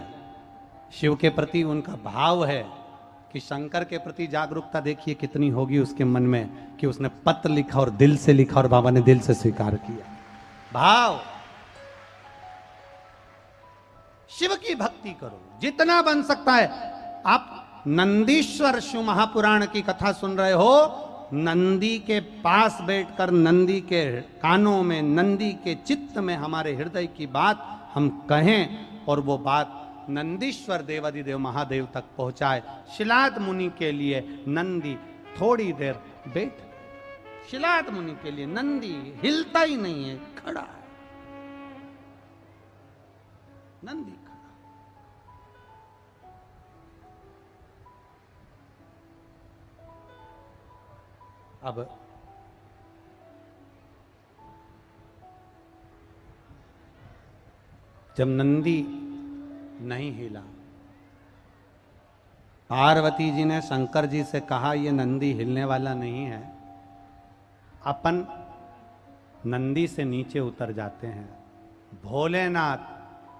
शिव के प्रति उनका भाव है कि शंकर के प्रति जागरूकता देखिए कितनी होगी उसके मन में, कि उसने पत्र लिखा और दिल से लिखा और बाबा ने दिल से स्वीकार किया। भाव, शिव की भक्ति करो जितना बन सकता है। आप नंदीश्वर शिव महापुराण की कथा सुन रहे हो, नंदी के पास बैठकर, नंदी के कानों में, नंदी के चित्त में हमारे हृदय की बात हम कहें और वो बात नंदीश्वर देवाधिदेव महादेव तक पहुंचाए। शिलाद मुनि के लिए नंदी थोड़ी देर बैठ, शिलाद मुनि के लिए नंदी हिलता ही नहीं है, खड़ा है। नंदी खड़ा। अब जब नंदी नहीं हिला, पार्वती जी ने शंकर जी से कहा ये नंदी हिलने वाला नहीं है। अपन नंदी से नीचे उतर जाते हैं। भोलेनाथ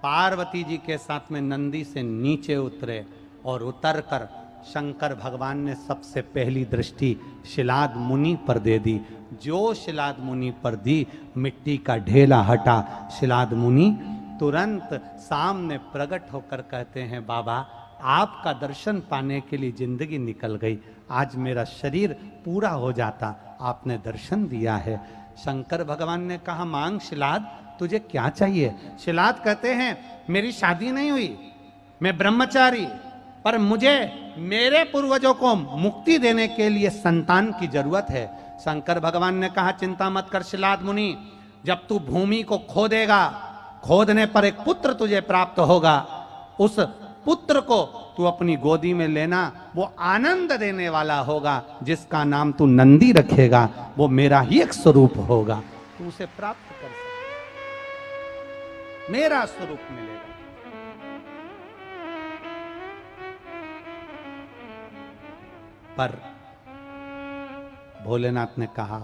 पार्वती जी के साथ में नंदी से नीचे उतरे और उतरकर शंकर भगवान ने सबसे पहली दृष्टि शिलाद मुनि पर दे दी। जो शिलाद मुनि पर दी, मिट्टी का ढेला हटा। शिलाद मुनि तुरंत सामने प्रकट होकर कहते हैं, बाबा आपका दर्शन पाने के लिए जिंदगी निकल गई, आज मेरा शरीर पूरा हो जाता, आपने दर्शन दिया है। शंकर भगवान ने कहा, मांग शिलाद, तुझे क्या चाहिए? शिलाद कहते हैं, मेरी शादी नहीं हुई, मैं ब्रह्मचारी, पर मुझे मेरे पूर्वजों को मुक्ति देने के लिए संतान की जरूरत है। शंकर भगवान ने कहा, चिंता मत कर शिलाद मुनि, जब तू भूमि को खोदेगा, खोदने पर एक पुत्र तुझे प्राप्त होगा। उस पुत्र को तू अपनी गोदी में लेना, वो आनंद देने वाला होगा, जिसका नाम तू नंदी रखेगा, वो मेरा ही एक स्वरूप होगा, तू उसे प्राप्त कर सकता, मेरा स्वरूप मिलेगा। पर भोलेनाथ ने कहा,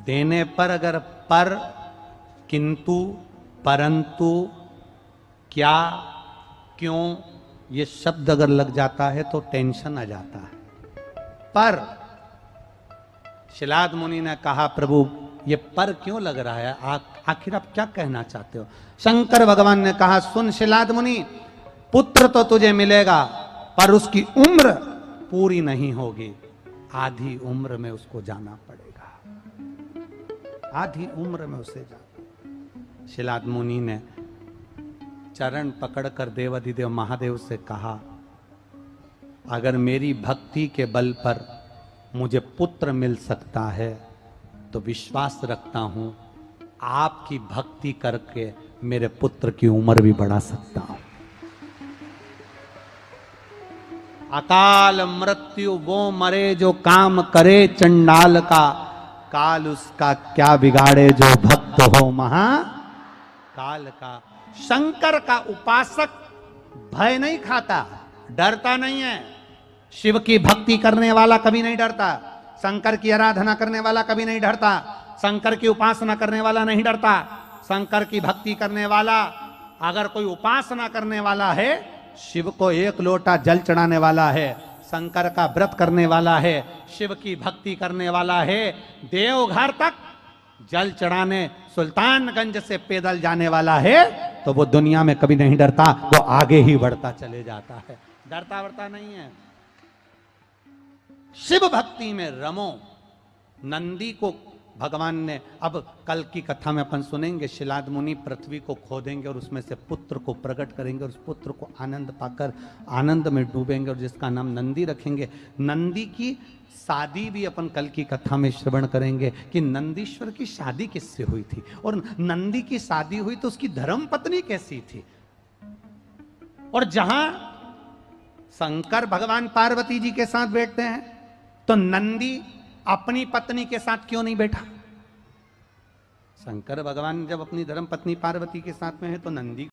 देने पर अगर पर, किंतु, परंतु, क्या, क्यों, ये शब्द अगर लग जाता है तो टेंशन आ जाता है। पर शिलाद मुनि ने कहा, प्रभु ये पर क्यों लग रहा है, आखिर आप क्या कहना चाहते हो? शंकर भगवान ने कहा, सुन शिलाद मुनि, पुत्र तो तुझे मिलेगा, पर उसकी उम्र पूरी नहीं होगी, आधी उम्र में उसको जाना पड़ेगा, आधी उम्र में उसे जाना। शिलाद मुनि ने चरण पकड़कर देवाधिदेव महादेव से कहा, अगर मेरी भक्ति के बल पर मुझे पुत्र मिल सकता है तो विश्वास रखता हूं आपकी भक्ति करके मेरे पुत्र की उम्र भी बढ़ा सकता हूं। अकाल मृत्यु वो मरे जो काम करे चंडाल का, काल उसका क्या बिगाड़े जो भक्त हो महा काल का। शंकर का उपासक भय नहीं खाता, डरता नहीं है। शिव की भक्ति करने वाला कभी नहीं डरता, शंकर की आराधना करने वाला कभी नहीं डरता, शंकर की उपासना करने वाला नहीं डरता। शंकर की भक्ति करने वाला, अगर कोई उपासना करने वाला है, शिव को एक लोटा जल चढ़ाने वाला है, शंकर का व्रत करने वाला है, शिव की भक्ति करने वाला है, देवघर तक जल चढ़ाने सुल्तानगंज से पैदल जाने वाला है, तो वो दुनिया में कभी नहीं डरता, वो आगे ही बढ़ता चले जाता है, डरता वरता नहीं है। शिव भक्ति में रमो। नंदी को भगवान ने, अब कल की कथा में अपन सुनेंगे, शिलाद मुनि पृथ्वी को खोदेंगे और उसमें से पुत्र को प्रकट करेंगे और उस पुत्र को आनंद पाकर आनंद में डूबेंगे और जिसका नाम नंदी रखेंगे। नंदी की शादी भी अपन कल की कथा में श्रवण करेंगे कि नंदीश्वर की शादी किससे हुई थी, और नंदी की शादी हुई तो उसकी धर्म पत्नी कैसी थी। और जहां शंकर भगवान पार्वती जी के साथ बैठते हैं, तो नंदी अपनी पत्नी के साथ क्यों नहीं बैठा? शंकर भगवान जब अपनी धर्म पत्नी पार्वती के साथ में है, तो नंदी